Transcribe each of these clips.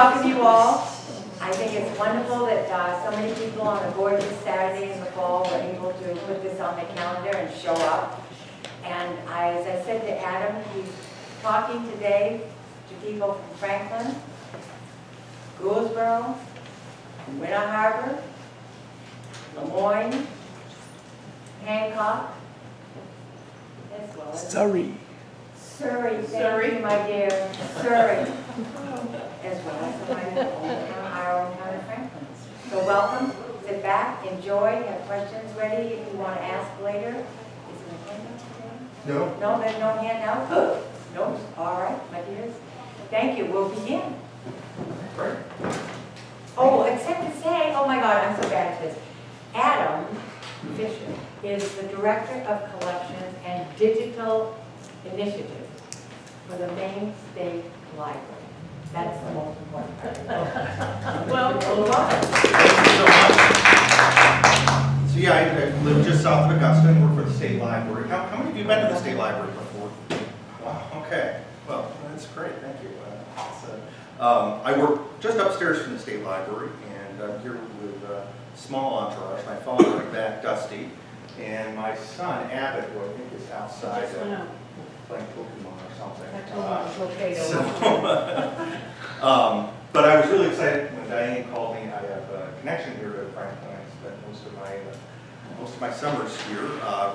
welcome you all. I think it's wonderful that so many people on a gorgeous Saturday in the fall were able to put this on the calendar and show up. And as I said to Adam, he's talking today to people from Franklin, Gouldsboro, Winter Harbor, Lemoyne, Hancock, as well as Surrey. Surrey, thank you, my dear, Surrey, as well as our own town of Franklin. So welcome, sit back, enjoy, have questions ready if you want to ask later. Is there a handout today? No. No, there's no handout? No, all right, my dears. Thank you, we'll begin. Right. Oh, except to say, oh my God, I'm so bad at this. Adam Fisher is the Director of Collections and Digital Initiatives for the Maine State Library. That's the most important part. Well, Thank you so much. So yeah, I live just south of Augusta and work for the state library. How many of you been to the state library before? Wow, okay. Well, that's great, thank you. I work just upstairs from the state library, and I'm here with a small entourage. My father, my back, Dusty, and my son, Abbott, who I think is outside playing Pokemon or something. But I was really excited when Diane called me. I have a connection here to Franklin. I spent most of my summers here,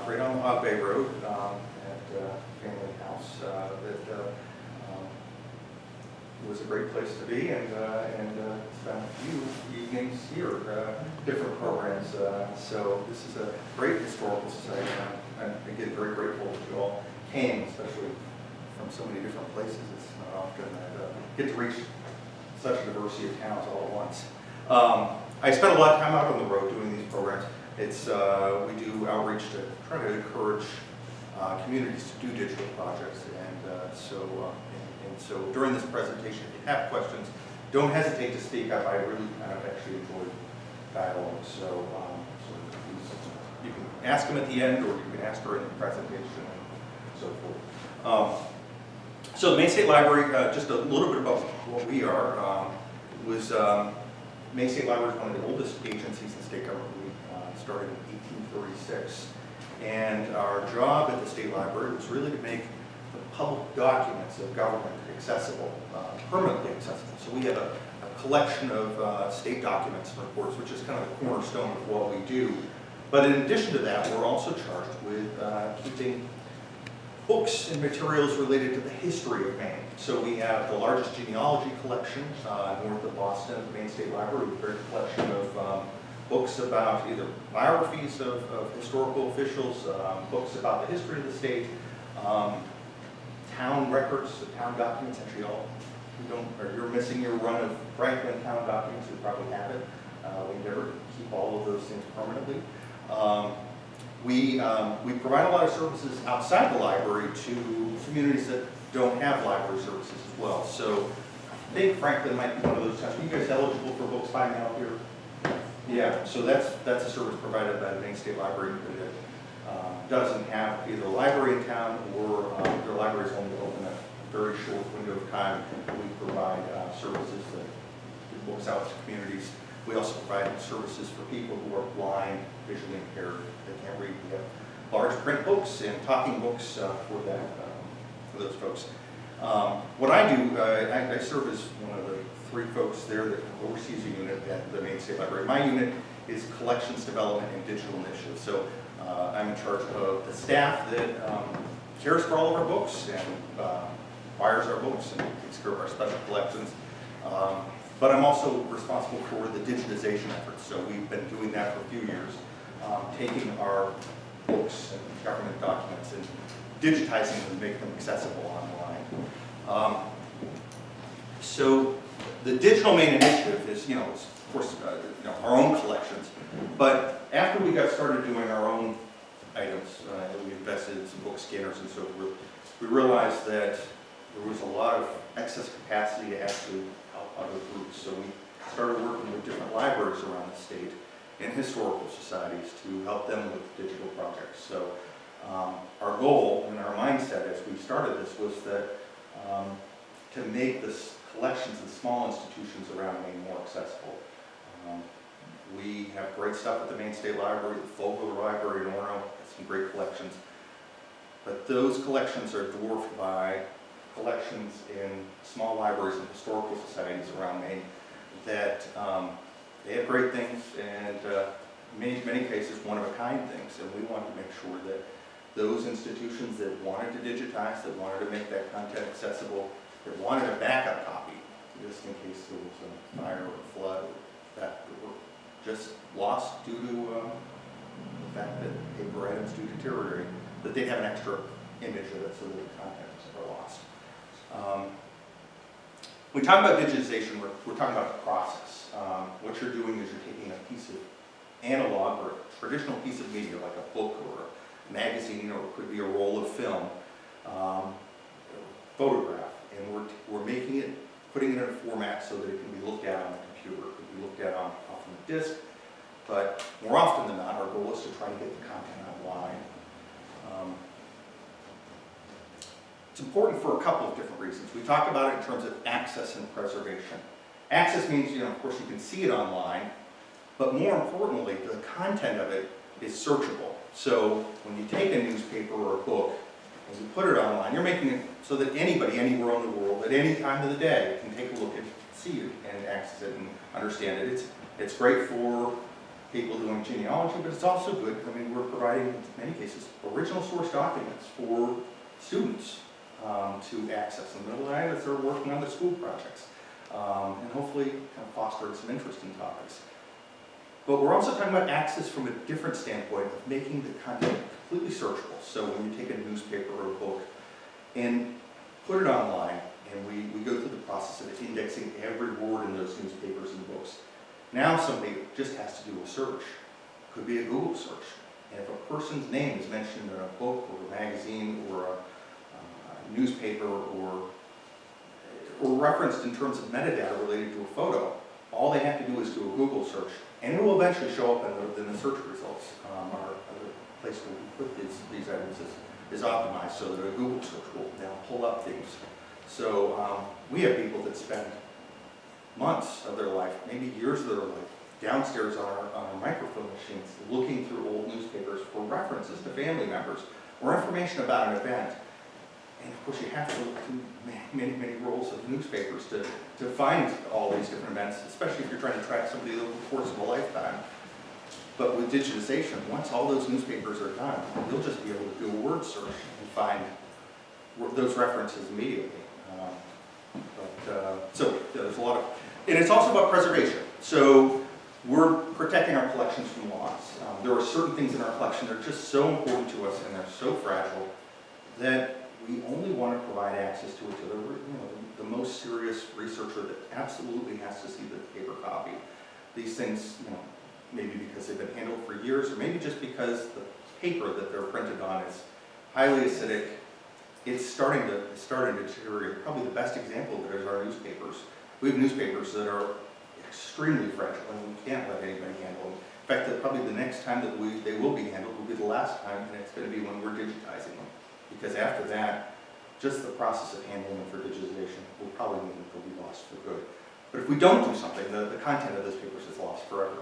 right on the Hog Bay Road at family house. It was a great place to be, and spent a few evenings here, different programs. So this is a great historical society, and I'm again very grateful that you all came, especially from so many different places. It's not often that I get to reach such a diversity of towns all at once. I spent a lot of time out on the road doing these programs. It's we do outreach to try to encourage communities to do digital projects, and so during this presentation, if you have questions, don't hesitate to speak up. I really kind of actually enjoyed dialogue, so you can ask them at the end, or you can ask during the presentation, and so forth. So the Maine State Library, just a little bit about what we are, Maine State Library is one of the oldest agencies in state government. We started in 1836, and our job at the state library was really to make the public documents of government accessible, permanently accessible. So we have a collection of state documents and reports, which is kind of the cornerstone of what we do. But in addition to that, we're also charged with keeping books and materials related to the history of Maine. So we have the largest genealogy collection north of Boston at the Maine State Library. We have a collection of books about either biographies of historical officials, books about the history of the state, town records, town documents. Actually, you're missing your run of Franklin town documents. You probably have it. We never keep all of those things permanently. We provide a lot of services outside the library to communities that don't have library services as well. So I think Franklin might be one of those towns. Are you guys eligible for books by mail here? Yeah, so that's a service provided by the Maine State Library that doesn't have either a library in town or their library is only open a very short window of time. We provide services that get books out to communities. We also provide services for people who are blind, visually impaired, that can't read. We have large print books and talking books for those folks. What I do, I serve as one of the three folks there that oversees a unit at the Maine State Library. My unit is collections development and digital initiatives. So I'm in charge of the staff that cares for all of our books and acquires our books and takes care of our special collections. But I'm also responsible for the digitization efforts. So we've been doing that for a few years, taking our books and government documents and digitizing them and making them accessible online. So the Digital Maine Initiative is, of course, our own collections. But after we got started doing our own items, we invested in some book scanners and so forth, we realized that there was a lot of excess capacity to actually help other groups. So we started working with different libraries around the state and historical societies to help them with digital projects. So our goal and our mindset as we started this was that to make this collections and small institutions around Maine more accessible. We have great stuff at the Maine State Library, the Fogler Library in Orono has some great collections. But those collections are dwarfed by collections in small libraries and historical societies around Maine that they have great things and many cases one-of-a-kind things. And we want to make sure that those institutions that wanted to digitize, that wanted to make that content accessible, that wanted a backup copy, just in case there was a fire or a flood or that were just lost due to the fact that paper items do deteriorate, that they'd have an extra image of it so that the contents are lost. We talk about digitization, we're talking about the process. What you're doing is you're taking a piece of analog or a traditional piece of media, like a book or a magazine, or it could be a roll of film, photograph, and we're making it, putting it in a format so that it can be looked at on the computer, it can be looked at on the disk, but more often than not, our goal is to try to get the content online. It's important for a couple of different reasons. We talk about it in terms of access and preservation. Access means, of course, you can see it online, but more importantly, the content of it is searchable. So when you take a newspaper or a book and you put it online, you're making it so that anybody, anywhere in the world, at any time of the day, can take a look and see it and access it and understand it. It's great for people doing genealogy, but it's also good. I mean, we're providing, in many cases, original source documents for students to access in the middle of the night as they're working on their school projects, and hopefully kind of fostering some interest in topics. But we're also talking about access from a different standpoint of making the content completely searchable. So when you take a newspaper or a book and put it online, and we go through the process of indexing every word in those newspapers and books, now somebody just has to do a search. It could be a Google search. And if a person's name is mentioned in a book or a magazine or a newspaper or referenced in terms of metadata related to a photo, all they have to do is do a Google search, and it will eventually show up in the search results. Our place where we put these items is optimized so that a Google search will now pull up things. So we have people that spend months of their life, maybe years of their life, downstairs on our microfilm machines, looking through old newspapers for references to family members or information about an event. And of course, you have to look through many rolls of newspapers to find all these different events, especially if you're trying to track somebody over the course of a lifetime. But with digitization, once all those newspapers are done, you'll just be able to do a word search and find those references immediately. So there's a lot of, and it's also about preservation. So we're protecting our collections from loss. There are certain things in our collection that are just so important to us and they're so fragile that we only want to provide access to it to the most serious researcher that absolutely has to see the paper copy. These things, maybe because they've been handled for years, or maybe just because the paper that they're printed on is highly acidic. It's starting to deteriorate. Probably the best example of it is our newspapers. We have newspapers that are extremely fragile, and we can't let anybody handle them. In fact, probably the next time that they will be handled will be the last time, and it's going to be when we're digitizing them. Because after that, just the process of handling them for digitization will probably mean that they'll be lost for good. But if we don't do something, the content of those papers is lost forever.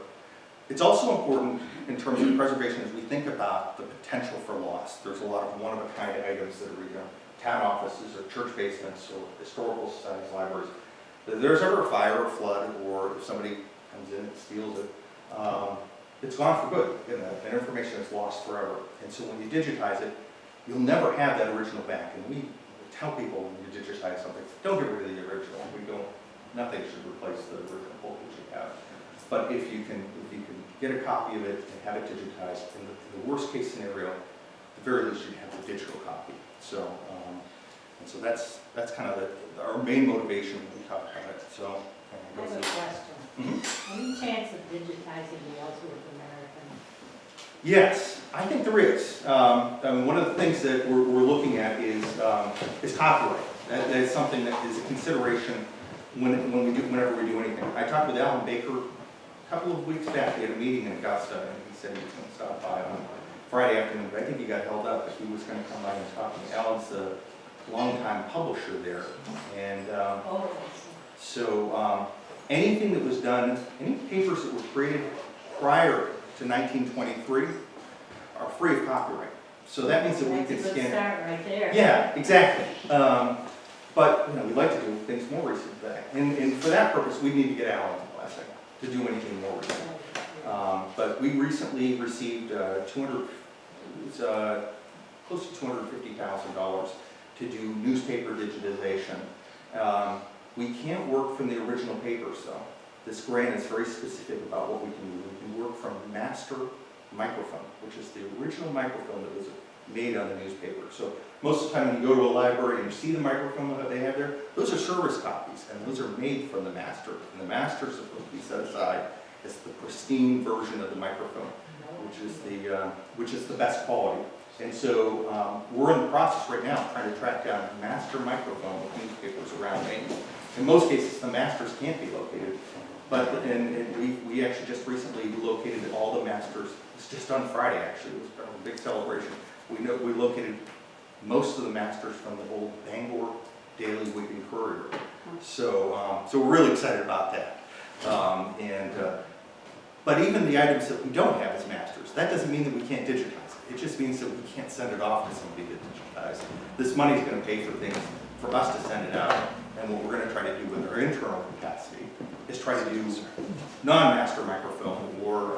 It's also important in terms of preservation as we think about the potential for loss. There's a lot of one-of-a-kind items that are either town offices or church basements or historical societies, libraries. If there's ever a fire or flood, or if somebody comes in and steals it, it's gone for good. That information is lost forever. And so when you digitize it, you'll never have that original back. And we tell people when you digitize something, don't get rid of the original. Nothing should replace the original book that you have. But if you can get a copy of it and have it digitized, in the worst case scenario, at the very least you have the digital copy. So, and so that's kind of our main motivation when we talk about it. So, I have a question. Any chance of digitizing the Ellsworth American? Yes, I think there is. I mean, one of the things that we're looking at is copyright. That is something that is a consideration whenever we do anything. I talked with Alan Baker a couple of weeks back. We had a meeting in Augusta, and he said he was going to stop by on Friday afternoon. But I think he got held up, but he was going to come by and talk to me. Alan's a longtime publisher there, and So anything that was done, any papers that were created prior to 1923 are free of copyright. So that means that we can That's a scan. good start right there. Yeah, exactly. But you know, we like to do things more recent than that. And for that purpose, we need to get Alan in blessing to do anything more recent. But we recently received close to $250,000 to do newspaper digitization. We can't work from the original papers though. This grant is very specific about what we can do. We can work from master microfilm, which is the original microfilm that was made on the newspaper. So most of the time when you go to a library and you see the microfilm that they have there, those are service copies, and those are made from the master. And the master is supposed to be set aside as the pristine version of the microfilm, which is the best quality. And so we're in the process right now trying to track down master microfilm of newspapers around Maine. In most cases, the masters can't be located, but we actually just recently located all the masters. It's just on Friday actually. It was a big celebration. We located most of the masters from the old Bangor Daily Weekly Courier. So we're really excited about that. But even the items that we don't have as masters, that doesn't mean that we can't digitize it. It just means that we can't send it off to somebody to digitize. This money is going to pay for things for us to send it out. And what we're going to try to do with our internal capacity is try to do non-master microfilm or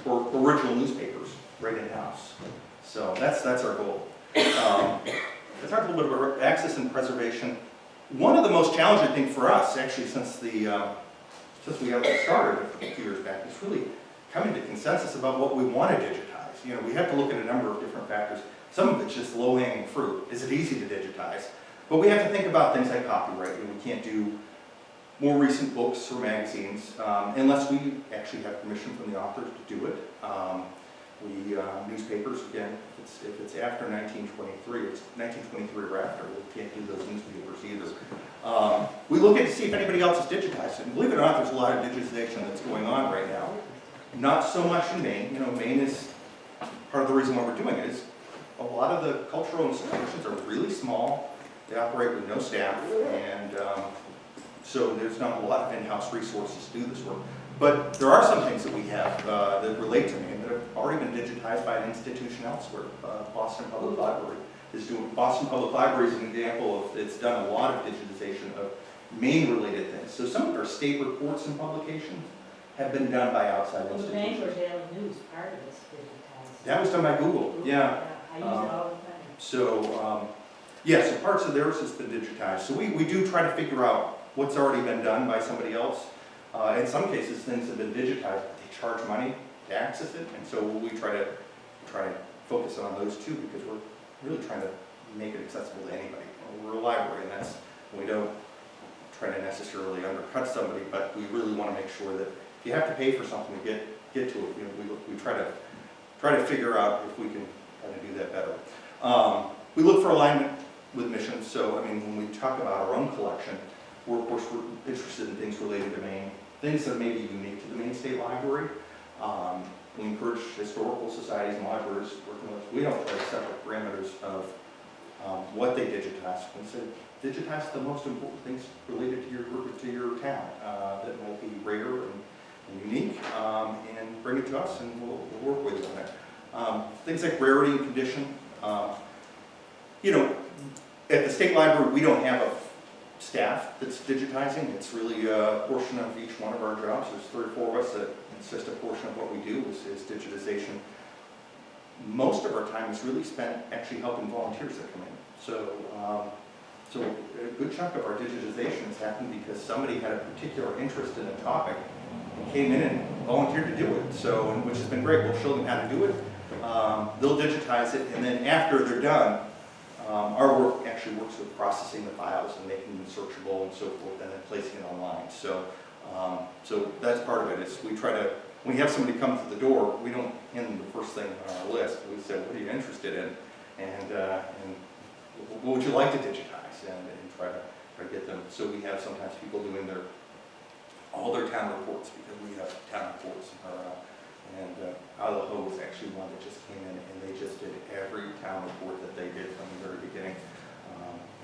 original newspapers right in-house. So that's our goal. Let's talk a little bit about access and preservation. One of the most challenging things for us, actually, since we got started a few years back, is really coming to consensus about what we want to digitize. You know, we have to look at a number of different factors. Some of it's just low-hanging fruit. Is it easy to digitize? But we have to think about things like copyright. You know, we can't do more recent books or magazines unless we actually have permission from the authors to do it. Newspapers, again, if it's after 1923, it's 1923 or after, we can't do those newspapers either. We look at to see if anybody else has digitized it. And believe it or not, there's a lot of digitization that's going on right now. Not so much in Maine. You know, Maine is, part of the reason why we're doing it is a lot of the cultural institutions are really small. They operate with no staff, and so there's not a lot of in-house resources to do this work. But there are some things that we have that relate to Maine that have already been digitized by an institution elsewhere. Boston Public Library is doing. Boston Public Library is an example of, it's done a lot of digitization of Maine-related things. So some of our state reports and publications have been done by outside Well, the institutions. Bangor Daily News, part of it's digitized. That was done by Google, yeah. I use it all the time. So, yeah, so parts of theirs has been digitized. So we do try to figure out what's already been done by somebody else. In some cases, things have been digitized, but they charge money to access it, and so we try to focus on those too, because we're really trying to make it accessible to anybody. We're a library, and we don't try to necessarily undercut somebody, but we really want to make sure that if you have to pay for something to get to it, you know, we try to figure out if we can try to do that better. We look for alignment with missions. So, I mean, when we talk about our own collection, of course, we're interested in things related to Maine, things that may be unique to the Maine State Library. We encourage historical societies and libraries working with us. We don't try to set the parameters of what they digitize. We say, digitize the most important things related to your group, to your town that will be rare and unique, and bring it to us, and we'll work with you on it. Things like rarity and condition. You know, at the state library, we don't have a staff that's digitizing. It's really a portion of each one of our jobs. There's 3 or 4 of us that it's just a portion of what we do is digitization. Most of our time is really spent actually helping volunteers that come in. So, so a good chunk of our digitization has happened because somebody had a particular interest in a topic and came in and volunteered to do it. So, which has been great. We'll show them how to do it. They'll digitize it, and then after they're done, our work actually works with processing the files and making them searchable and so forth, and then placing it online. So, so that's part of it. Is we try to, when we have somebody come to the door, we don't hand them the first thing on our list. We say, what are you interested in, and what would you like to digitize, and try to get them. So we have sometimes people doing all their town reports, because we have town reports. And Idaho was actually one that just came in, and they just did every town report that they did from the very beginning.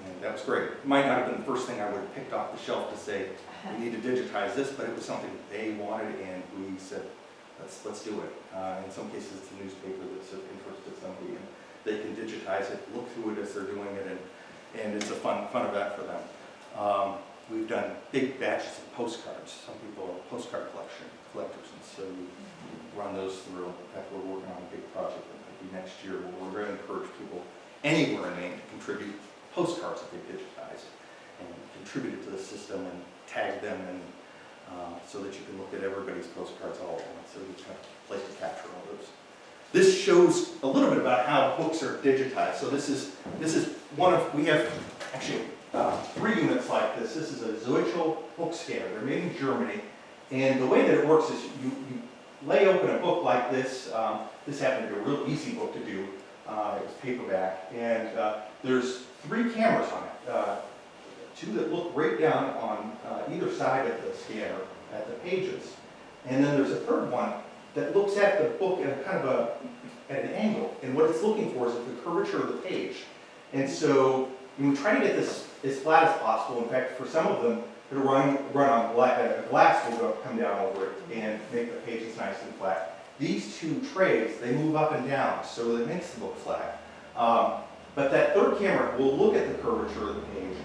And And that was great. It might not have been the first thing I would have picked off the shelf to say, we need to digitize this, but it was something that they wanted, and we said, let's do it. In some cases, it's a newspaper that's of interest to somebody, and they can digitize it, look through it as they're doing it, and it's a fun event for them. We've done big batches of postcards. Some people are postcard collectors, and so we run those through. In fact, we're working on a big project that might be next year where we're going to encourage people anywhere in Maine to contribute postcards that they've digitized and contribute it to the system and tag them, and so that you can look at everybody's postcards all at once. So we have a place to capture all those. This shows a little bit about how books are digitized. So this is one of, we have actually 3 units like this. This is a Zoichel book scanner. They're made in Germany, and the way that it works is you lay open a book like this. This happened to be a real easy book to do. It was paperback, and there's 3 cameras on it. 2 that look right down on either side of the scanner at the pages, and then there's a 3rd one that looks at the book at kind of at an angle, and what it's looking for is the curvature of the page. And so we try to get this as flat as possible. In fact, for some of them, it'll run on glass will come down over it and make the pages nice and flat. These 2 trays, they move up and down, so it makes the book flat. But that 3rd camera will look at the curvature of the page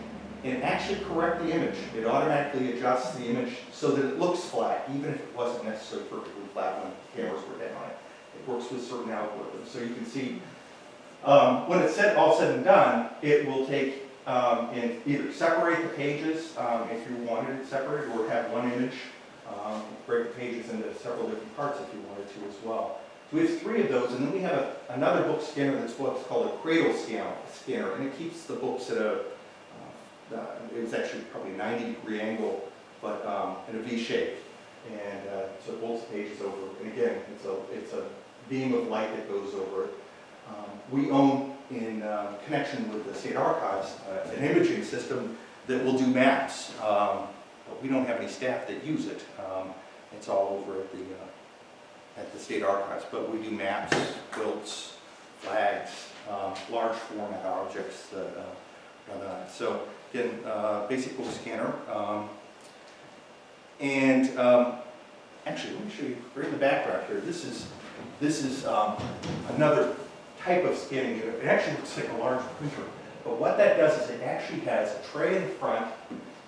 and actually correct the image. It automatically adjusts the image so that it looks flat, even if it wasn't necessarily perfectly flat when the cameras were down on it. It works with certain algorithms. So you can see, when it's all said and done, it will take and either separate the pages if you wanted it separated, or have one image, break the pages into several different parts if you wanted to as well. So we have 3 of those, and then we have another book scanner that's what's called a cradle scanner, and it keeps the books at a it's actually probably a 90-degree angle, but in a V shape, and so it holds the pages over. And again, it's a beam of light that goes over it. We own, in connection with the state archives, an imaging system that will do maps, but we don't have any staff that use it. It's all over at the state archives, but we do maps, quilts, flags, large format objects that run on it. So again, basic book scanner. Actually, let me show you right in the background here. This is another type of scanning unit. It actually looks like a large printer, but what that does is it actually has a tray in the front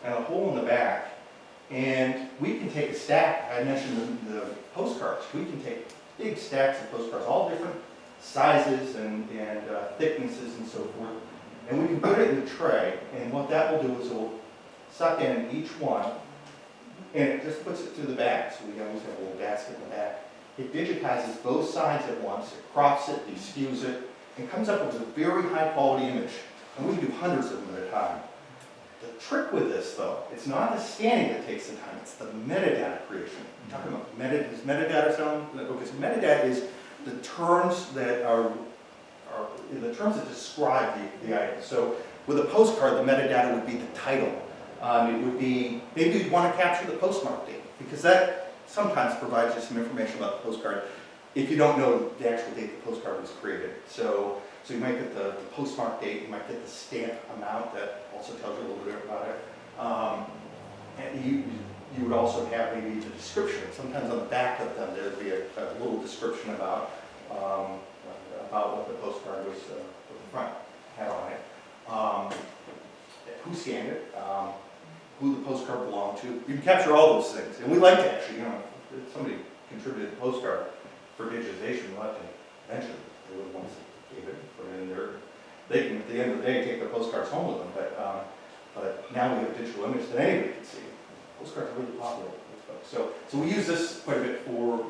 and a hole in the back, and we can take a stack. I mentioned the postcards. We can take big stacks of postcards, all different sizes and thicknesses and so forth, and we can put it in the tray, and what that will do is it will suck in each one, and it just puts it through the back. So we always have a little basket in the back. It digitizes both sides at once, it crops it, deskews it, and comes up with a very high quality image. And we can do hundreds of them at a time. The trick with this, though, it's not the scanning that takes the time, it's the metadata creation. You're talking about does metadata sound? Okay, so metadata is the terms that are the terms that describe the item. So with a postcard, the metadata would be the title. It would be, maybe you'd want to capture the postmark date, because that sometimes provides you some information about the postcard if you don't know the actual date the postcard was created. So you might get the postmark date, you might get the stamp amount that also tells you a little bit about it. And you would also have maybe the description. Sometimes on the back of them there would be a little description about what the postcard was, what the front had on it, who scanned it, who the postcard belonged to. You can capture all those things, and we like to actually, if somebody contributed the postcard for digitization, we'll have to mention they were the ones that gave it, put it in there. They can, at the end of the day, take their postcards home with them, but now we have a digital image that anybody can see. Postcards are really popular with folks. So we use this quite a bit for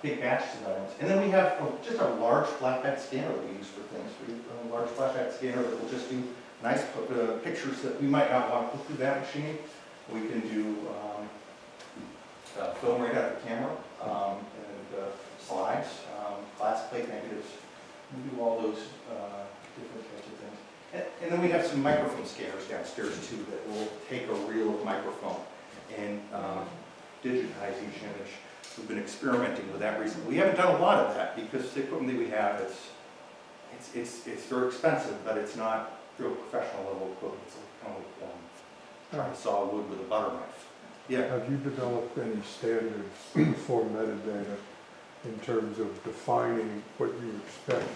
big batches of items. And then we have just a large flatbed scanner that we use for things. We have a large flatbed scanner that will just do nice pictures that we might not want to put through that machine. We can do film right out of the camera, and slides, glass plate negatives. We do all those different types of things. And then we have some microfilm scanners downstairs too that will take a reel of microfilm and digitize each image. We've been experimenting with that recently. We haven't done a lot of that because the equipment that we have, it's very expensive, but it's not real professional level equipment. It's kind of like trying to saw wood with a butter knife. Yeah. Have you developed any standards for metadata in terms of defining what you expect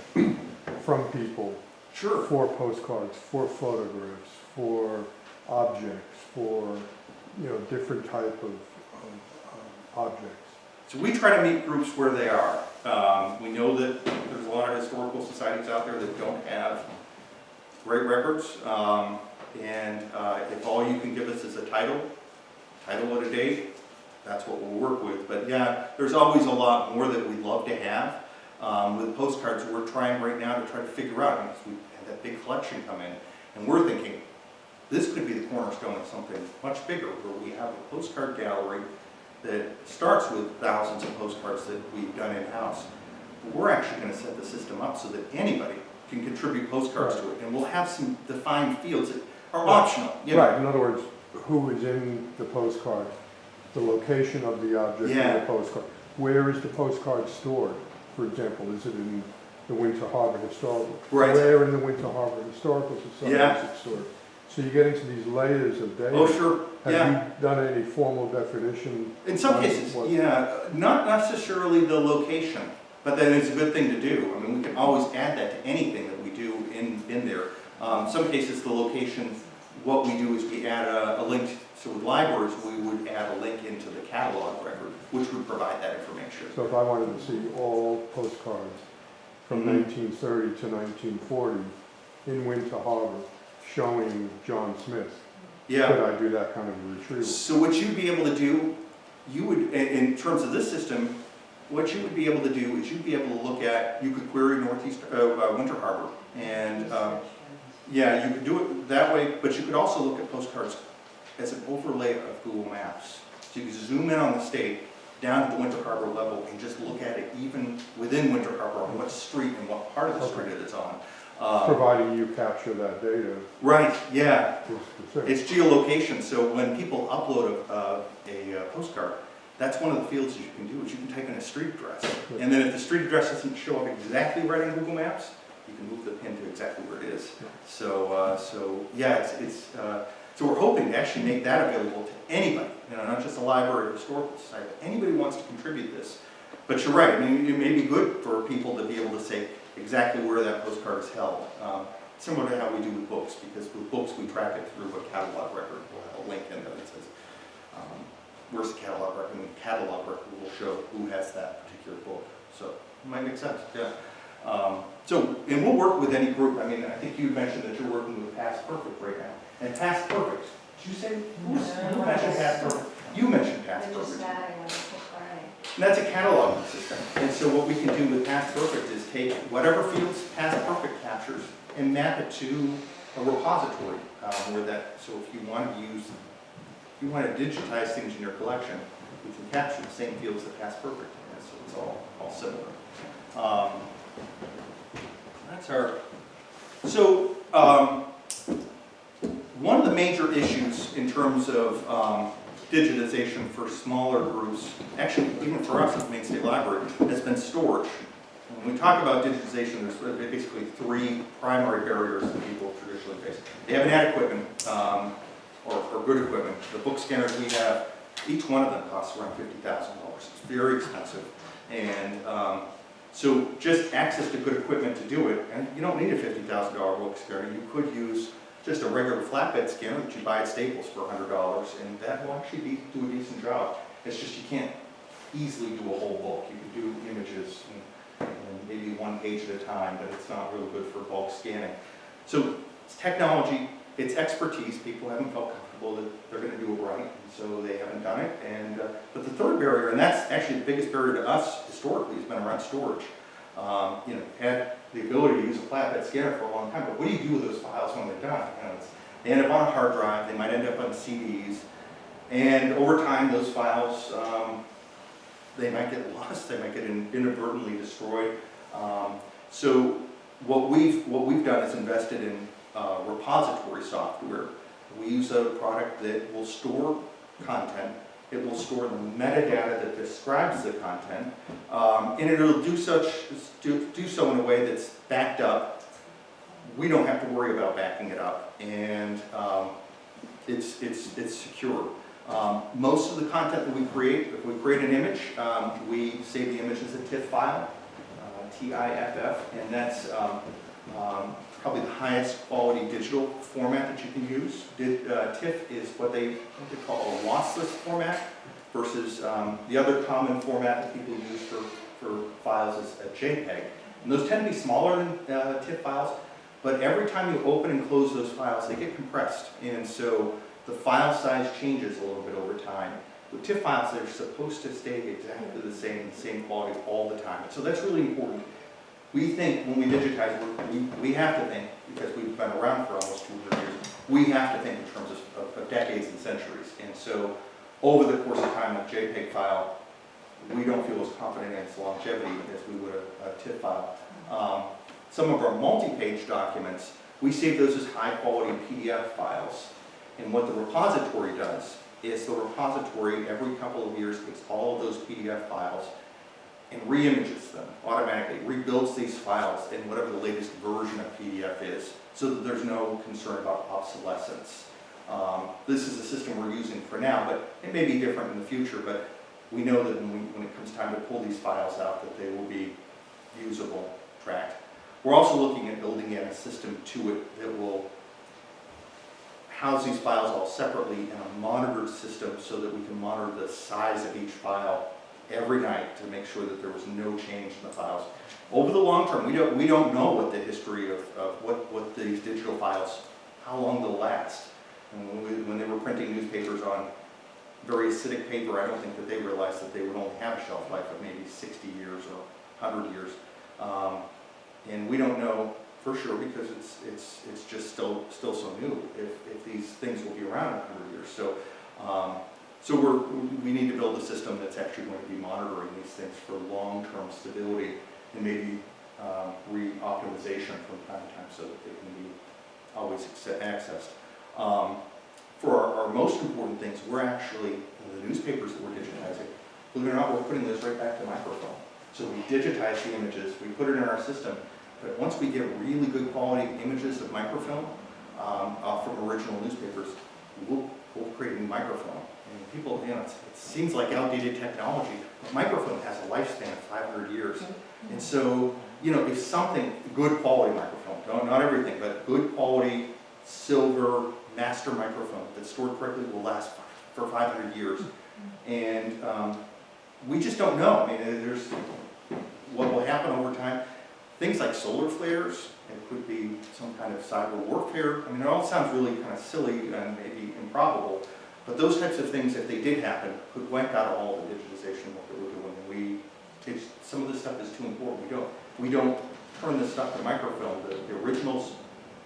from people Sure. for postcards, for photographs, for objects, for, different type of objects? So we try to meet groups where they are. We know that there's a lot of historical societies out there that don't have great records. If all you can give us is a title and a date, that's what we'll work with. But yeah, there's always a lot more that we'd love to have. With postcards, we're trying right now to try to figure out, because we had that big collection come in, and we're thinking, this could be the cornerstone of something much bigger, where we have a postcard gallery that starts with thousands of postcards that we've done in-house. But we're actually going to set the system up so that anybody can contribute postcards to it, and we'll have some defined fields that are optional. Right, in other words, who is in the postcard, the location of the object in the postcard. Where is the postcard stored? For example, is it in the Winter Harbor Historical? Right. Where in the Winter Harbor Historical Society Yeah. is it stored? So you get into these layers of data. Oh, sure. Have you done any formal definition? In some on cases, what- not necessarily the location, but then it's a good thing to do. I mean, we can always add that to anything that we do in there. Some cases, the location, what we do is we add a link. So with libraries, we would add a link into the catalog record, which would provide that information. So if I wanted to see all postcards from 1930 to 1940 in Winter Harbor showing John Smith, Yeah. could I do that kind of a retrieval? So what you'd be able to do, you would, in terms of this system, what you would be able to do is you'd be able to look at, you could query Winter Harbor, and yeah, you could do it that way, but you could also look at postcards as an overlay of Google Maps. So you could zoom in on the state, down to the Winter Harbor level, and just look at it even within Winter Harbor, on what street and what part of the street it is on. Providing you capture that data. Right, yeah. is specific. It's geolocation, so when people upload a postcard, that's one of the fields that you can do, is you can type in a street address. And then if the street address doesn't show up exactly right on Google Maps, you can move the pin to exactly where it is. So yeah, so we're hoping to actually make that available to anybody, not just a library or historical society, but anybody who wants to contribute this. But you're right, I mean, it may be good for people to be able to say exactly where that postcard is held. Similar to how we do with books, because with books we track it through a catalog record. We'll have a link in there that says, where's the catalog record? And the catalog record will show who has that particular book. So it might make sense, yeah. And we'll work with any group. I mean, I think you mentioned that you're working with Past Perfect right now. And Past Perfect, did you say, who mentioned Past Perfect? You mentioned Past Perfect. And that's a cataloging system. And so what we can do with Past Perfect is take whatever fields Past Perfect captures and map it to a repository so if you want to digitize things in your collection, we can capture the same fields that Past Perfect has, so it's all similar. One of the major issues in terms of digitization for smaller groups, actually even for us at the Maine State Library, has been storage. When we talk about digitization, there's basically three primary barriers that people traditionally face. They haven't had equipment, or good equipment. The book scanners we have, each one of them costs around $50,000. It's very expensive. And so just access to good equipment to do it, and you don't need a $50,000 book scanner. You could use just a regular flatbed scanner that you buy at Staples for $100, and that will actually do a decent job. It's just you can't easily do a whole book. You can do images and maybe one page at a time, but it's not really good for bulk scanning. So it's technology, it's expertise. People haven't felt comfortable that they're going to do it right, and so they haven't done it. But the third barrier, and that's actually the biggest barrier to us historically, has been around storage. Had the ability to use a flatbed scanner for a long time, but what do you do with those files when they're done? They end up on a hard drive, they might end up on CDs, and over time those files, they might get lost, they might get inadvertently destroyed. So what we've done is invested in repository software. We use a product that will store content. It will store the metadata that describes the content, and it'll do so in a way that's backed up we don't have to worry about backing it up, and it's secure. Most of the content that we create, if we create an image, we save the image as a TIFF file, TIFF, and that's probably the highest quality digital format that you can use. TIFF is what they call a lossless format versus the other common format that people use for files is a JPEG. And those tend to be smaller than TIFF files, but every time you open and close those files, they get compressed. And so the file size changes a little bit over time. With TIFF files, they're supposed to stay exactly the same quality all the time. So that's really important. We think when we digitize, we have to think, because we've been around for almost 200 years, we have to think in terms of decades and centuries. And so over the course of time, a JPEG file, we don't feel as confident in its longevity as we would a TIFF file. Some of our multi-page documents, we save those as high-quality PDF files. And what the repository does is the repository every couple of years takes all of those PDF files and re-images them automatically, rebuilds these files in whatever the latest version of PDF is, so that there's no concern about obsolescence. This is a system we're using for now, but it may be different in the future, but we know that when it comes time to pull these files out, that they will be usable, tracked. We're also looking at building in a system to it that will house these files all separately in a monitored system so that we can monitor the size of each file every night to make sure that there was no change in the files. Over the long term, we don't know what the history of what these digital files, how long they'll last. And when they were printing newspapers on very acidic paper, I don't think that they realized that they would only have a shelf life of maybe 60 years or 100 years. And we don't know for sure because it's just still so new if these things will be around in 100 years. So we need to build a system that's actually going to be monitoring these things for long-term stability and maybe re-optimization from time to time so that they can be always accessed. For our most important things, we're actually, the newspapers that we're digitizing, believe it or not, we're putting this right back to microfilm. So we digitize the images, we put it in our system, but once we get really good quality images of microfilm from original newspapers, we'll create a new microfilm. And people, it seems like outdated technology, but microfilm has a lifespan of 500 years. And so, if something, good quality microfilm, not everything, but good quality silver master microfilm that's stored correctly will last for 500 years. And we just don't know. I mean, there's what will happen over time. Things like solar flares, it could be some kind of cyber warfare. I mean, it all sounds really kind of silly and maybe improbable, but those types of things, if they did happen, could wipe out all the digitization work that we're doing. Some of this stuff is too important. We don't turn this stuff to microfilm. The originals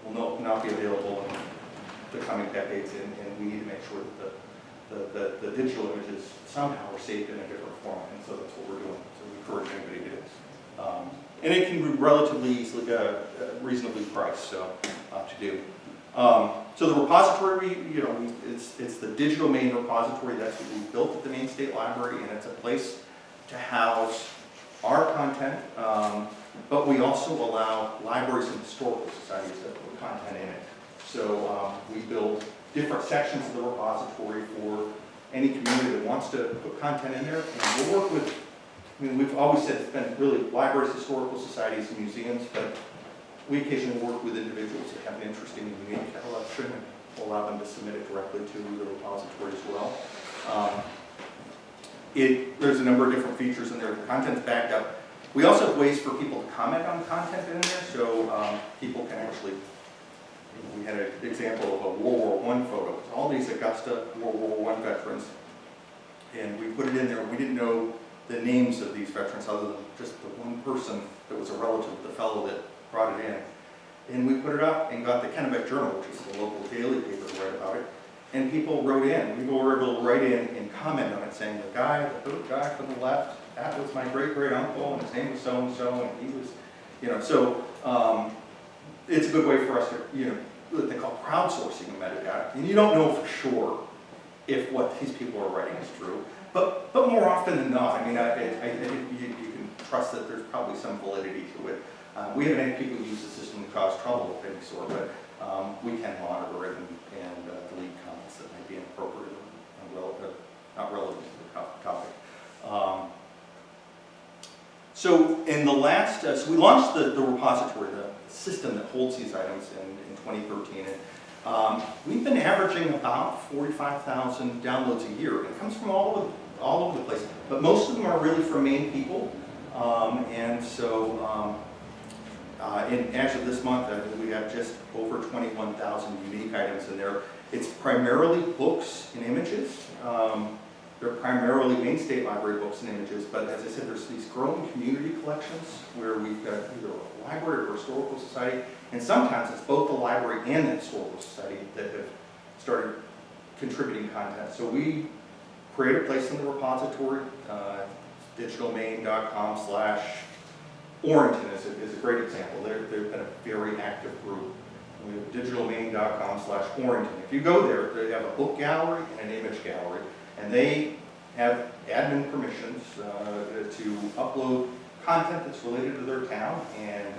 will not be available in the coming decades, and we need to make sure that the digital images somehow are saved in a different format, and so that's what we're doing. So we encourage anybody to do it. And it can be relatively easily, reasonably priced to do. So the repository, it's the digital Maine repository. That's what we built at the Maine State Library, and it's a place to house our content, but we also allow libraries and historical societies to put content in it. So we build different sections of the repository for any community that wants to put content in there, and we'll work with, we've always said it's been really libraries, historical societies, and museums, but we occasionally work with individuals that have an interest in a unique collection and we'll allow them to submit it directly to the repository as well. There's a number of different features in there. The content's backed up. We also have ways for people to comment on content in there, so people can actually, we had an example of a World War I photo. It's all these Augusta World War I veterans, and we put it in there. We didn't know the names of these veterans other than just the one person that was a relative of the fellow that brought it in. And we put it up and got the Kennebec Journal, which is the local daily paper, to write about it. And people wrote in. We were able to write in and comment on it, saying the third guy from the left, that was my great-great-uncle, and his name was so-and-so, and he was, so it's a good way for us to, what they call crowdsourcing of metadata. And you don't know for sure if what these people are writing is true, but more often than not, I mean, you can trust that there's probably some validity to it. We haven't had people use the system to cause trouble of any sort, but we can monitor it and delete comments that might be inappropriate or not relevant to the topic. So in the last, so we launched the repository, the system that holds these items in 2013. And we've been averaging about 45,000 downloads a year. It comes from all over the place, but most of them are really from Maine people. And so as of this month, we have just over 21,000 unique items in there. It's primarily books and images. They're primarily Maine State Library books and images, but as I said, there's these growing community collections where we've got either a library or a historical society, and sometimes it's both the library and the historical society that have started contributing content. So we create a place in the repository, digitalmaine.com/Orrington is a great example. They've been a very active group. We have digitalmaine.com/Orrington. If you go there, they have a book gallery and an image gallery, and they have admin permissions to upload content that's related to their town and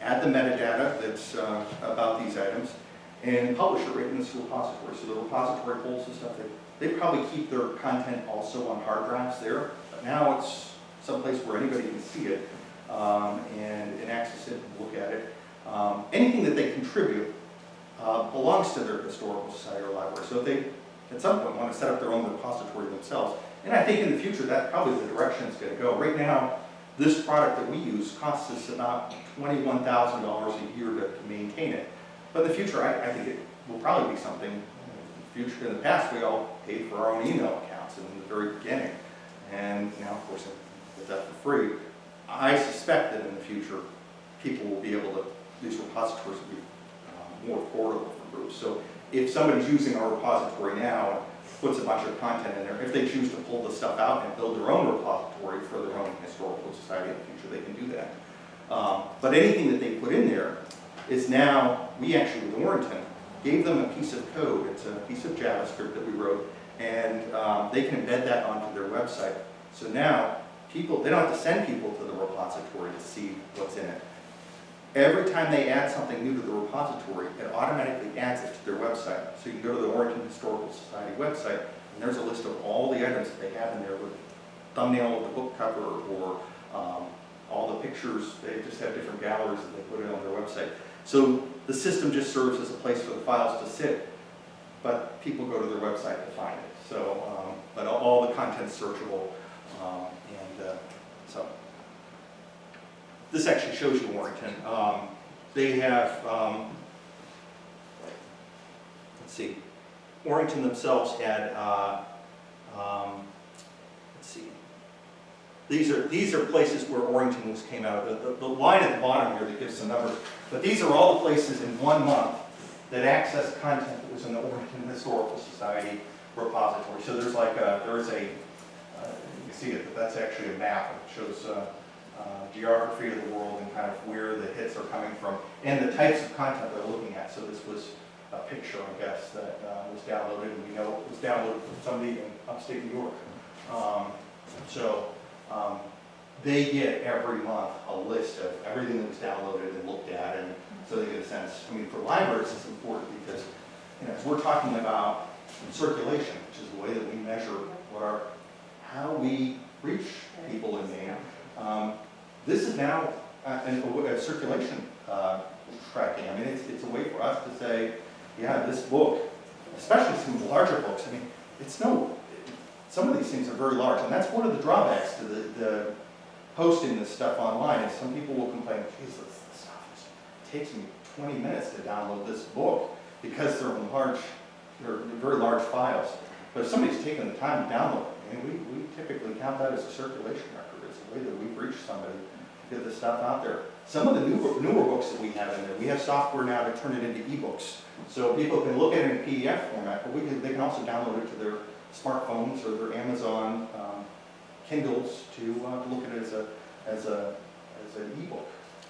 add the metadata that's about these items and publish it right in this repository. So the repository holds the stuff. They probably keep their content also on hard drives there, but now it's someplace where anybody can see it and access it and look at it. Anything that they contribute belongs to their historical society or library. So if they, at some point, want to set up their own repository themselves, and I think in the future that's probably the direction it's going to go. Right now, this product that we use costs us about $21,000 a year to maintain it. But in the future, I think it will probably be something. In the past, we all paid for our own email accounts in the very beginning, and now, of course, it's that for free. I suspect that in the future, people will be able to, these repositories will be more affordable for groups. So if somebody's using our repository now and puts a bunch of content in there, if they choose to pull the stuff out and build their own repository for their own historical society in the future, they can do that. But anything that they put in there is now, we actually, with Orrington, gave them a piece of code. It's a piece of JavaScript that we wrote, and they can embed that onto their website. So now, people, they don't have to send people to the repository to see what's in it. Every time they add something new to the repository, it automatically adds it to their website. So you can go to the Orrington Historical Society website, and there's a list of all the items that they have in there with thumbnail of the book cover or all the pictures. They just have different galleries that they put it on their website. So the system just serves as a place for the files to sit, but people go to their website to find it. So, but all the content's searchable, so. This actually shows you Orrington. They have, let's see, Orrington themselves had, let's see, these are places where Orrington came out of. The line at the bottom here that gives some numbers, but these are all the places in 1 month that accessed content that was in the Orrington Historical Society repository. So there's like you can see it, but that's actually a map. It shows geography of the world and kind of where the hits are coming from and the types of content they're looking at. So this was a picture, I guess, that was downloaded, and we know it was downloaded from somebody in upstate New York. They get every month a list of everything that was downloaded and looked at, and so they get a sense. I mean, for libraries, it's important because, as we're talking about circulation, which is the way that we measure how we reach people in Maine. This is now a circulation tracking. I mean, it's a way for us to say, yeah, this book, especially some of the larger books, I mean, some of these things are very large, and that's one of the drawbacks to the posting this stuff online, is some people will complain, geez, this stuff takes me 20 minutes to download this book, because they're very large files. But if somebody's taken the time to download it, I mean, we typically count that as a circulation record. It's a way that we've reached somebody to get this stuff out there. Some of the newer books that we have in there, we have software now to turn it into ebooks. So people can look at it in PDF format, but they can also download it to their smartphones or their Amazon Kindles to look at it as an ebook.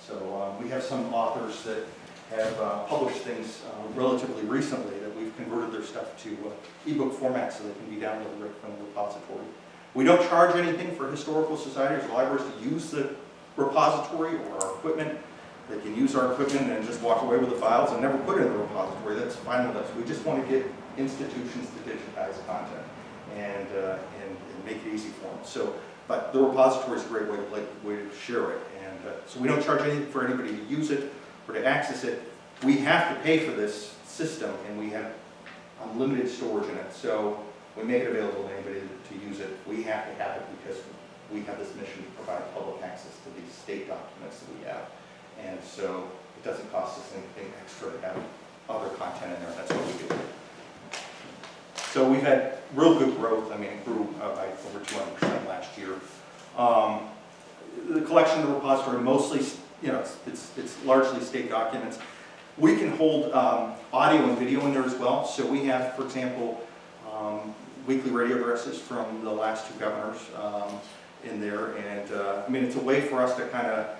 So we have some authors that have published things relatively recently that we've converted their stuff to ebook format so they can be downloaded right from the repository. We don't charge anything for historical societies or libraries to use the repository or our equipment. They can use our equipment and just walk away with the files and never put it in the repository. That's fine with us. We just want to get institutions to digitize content and make it easy for them. So, but the repository is a great way to share it. And so we don't charge anything for anybody to use it or to access it. We have to pay for this system, and we have unlimited storage in it. So we make it available to anybody to use it. We have to have it because we have this mission to provide public access to these state documents that we have. And so it doesn't cost us anything extra to have other content in there. That's what we do. So we've had real good growth. I mean, it grew by over 200% last year. The collection of the repository mostly, it's largely state documents. We can hold audio and video in there as well. So we have, for example, weekly radio addresses from the last two governors in there. And I mean, it's a way for us to kind of,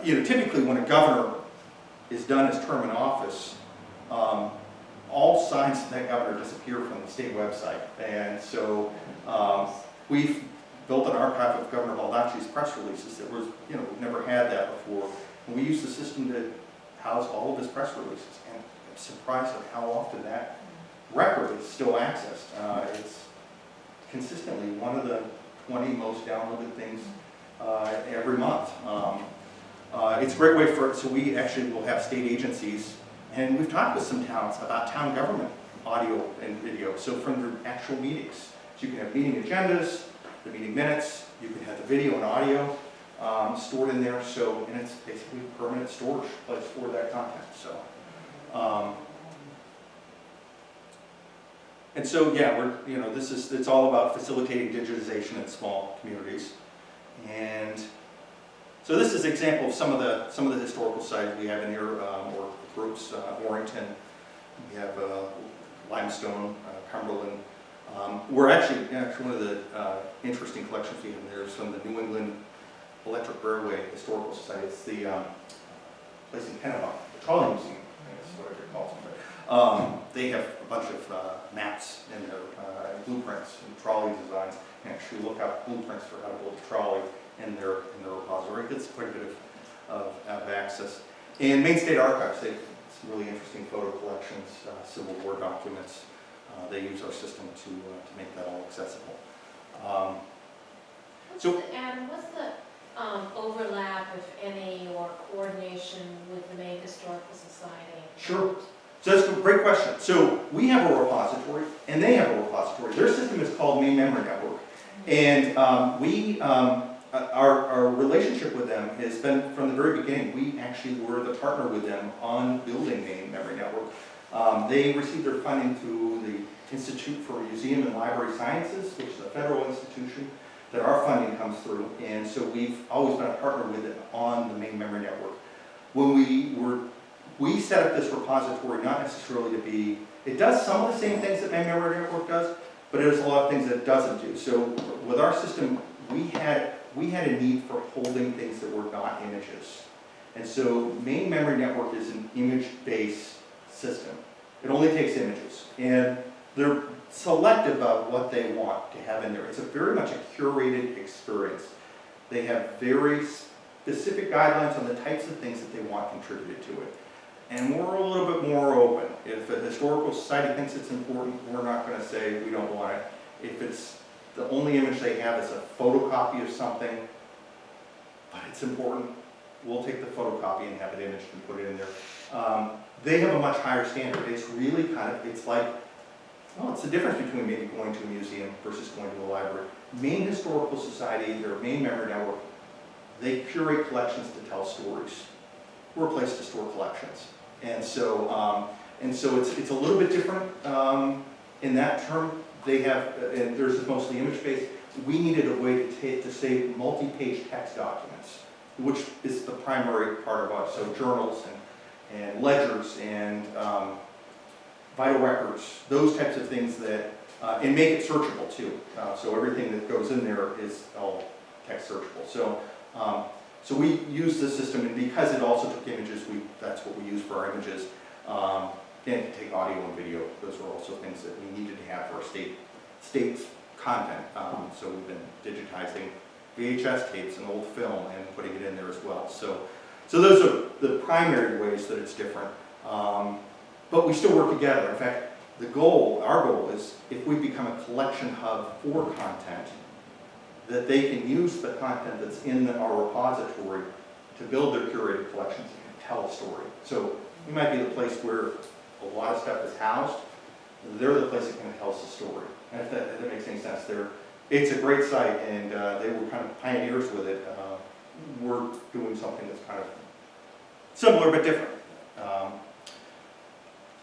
typically when a governor is done his term in office, all signs of that governor disappear from the state website. And so we've built an archive of Governor Baldacci's press releases that was, we've never had that before. And we use the system to house all of his press releases. And I'm surprised at how often that record is still accessed. It's consistently one of the 20 most downloaded things every month. It's a great way so we actually will have state agencies, and we've talked with some towns about town government audio and video, so from their actual meetings. So you can have meeting agendas, the meeting minutes, you can have the video and audio stored in there, so, and it's basically permanent storage place for that content, so. And so, yeah, it's all about facilitating digitization in small communities. And so this is an example of some of the historical sites we have in here, or groups. Warrington, we have Limestone, Cumberland. We're actually one of the interesting collections we have in there is from the New England Electric Railway Historical Society. It's the place in Kennebunk, the Trolley Museum, that's what it calls them. They have a bunch of maps in there, blueprints and trolley designs. You can actually look up blueprints for how to build a trolley in their repository. It's quite a bit of access. And Maine State Archives, they have some really interesting photo collections, Civil War documents. They use our system to make that all accessible. Adam, what's the overlap, if any, or coordination with the Maine Historical Society? Sure. So that's a great question. So we have a repository, and they have a repository. Their system is called Maine Memory Network. And our relationship with them has been from the very beginning. We actually were the partner with them on building Maine Memory Network. They received their funding through the Institute for Museum and Library Sciences, which is a federal institution that our funding comes through. And so we've always been a partner with it on the Maine Memory Network. When we set up this repository not necessarily to be, it does some of the same things that Maine Memory Network does, but there's a lot of things that it doesn't do. So with our system, we had a need for holding things that were not images. And so Maine Memory Network is an image-based system. It only takes images. And they're selective about what they want to have in there. It's very much a curated experience. They have very specific guidelines on the types of things that they want contributed to it. And we're a little bit more open. If a historical society thinks it's important, we're not going to say we don't want it. If it's the only image they have is a photocopy of something, but it's important, we'll take the photocopy and have it imaged and put it in there. They have a much higher standard. It's really it's like, well, it's the difference between maybe going to a museum versus going to a library. Maine Historical Society, their Maine Memory Network, they curate collections to tell stories. We're a place to store collections. And so it's a little bit different in that term. They have, and there's mostly image-based. We needed a way to save multi-page text documents, which is the primary part of us. So journals and ledgers and vital records, those types of things that, and make it searchable too. So everything that goes in there is all text searchable. So we use this system, and because it also took images, that's what we use for our images. And to take audio and video, those are also things that we needed to have for our state content. So we've been digitizing VHS tapes and old film and putting it in there as well. So those are the primary ways that it's different. But we still work together. In fact, our goal is if we become a collection hub for content, that they can use the content that's in our repository to build their curated collections and tell a story. So we might be the place where a lot of stuff is housed. They're the place that can tell us a story. And if that makes any sense, it's a great site, and they were kind of pioneers with it. We're doing something that's kind of similar but different.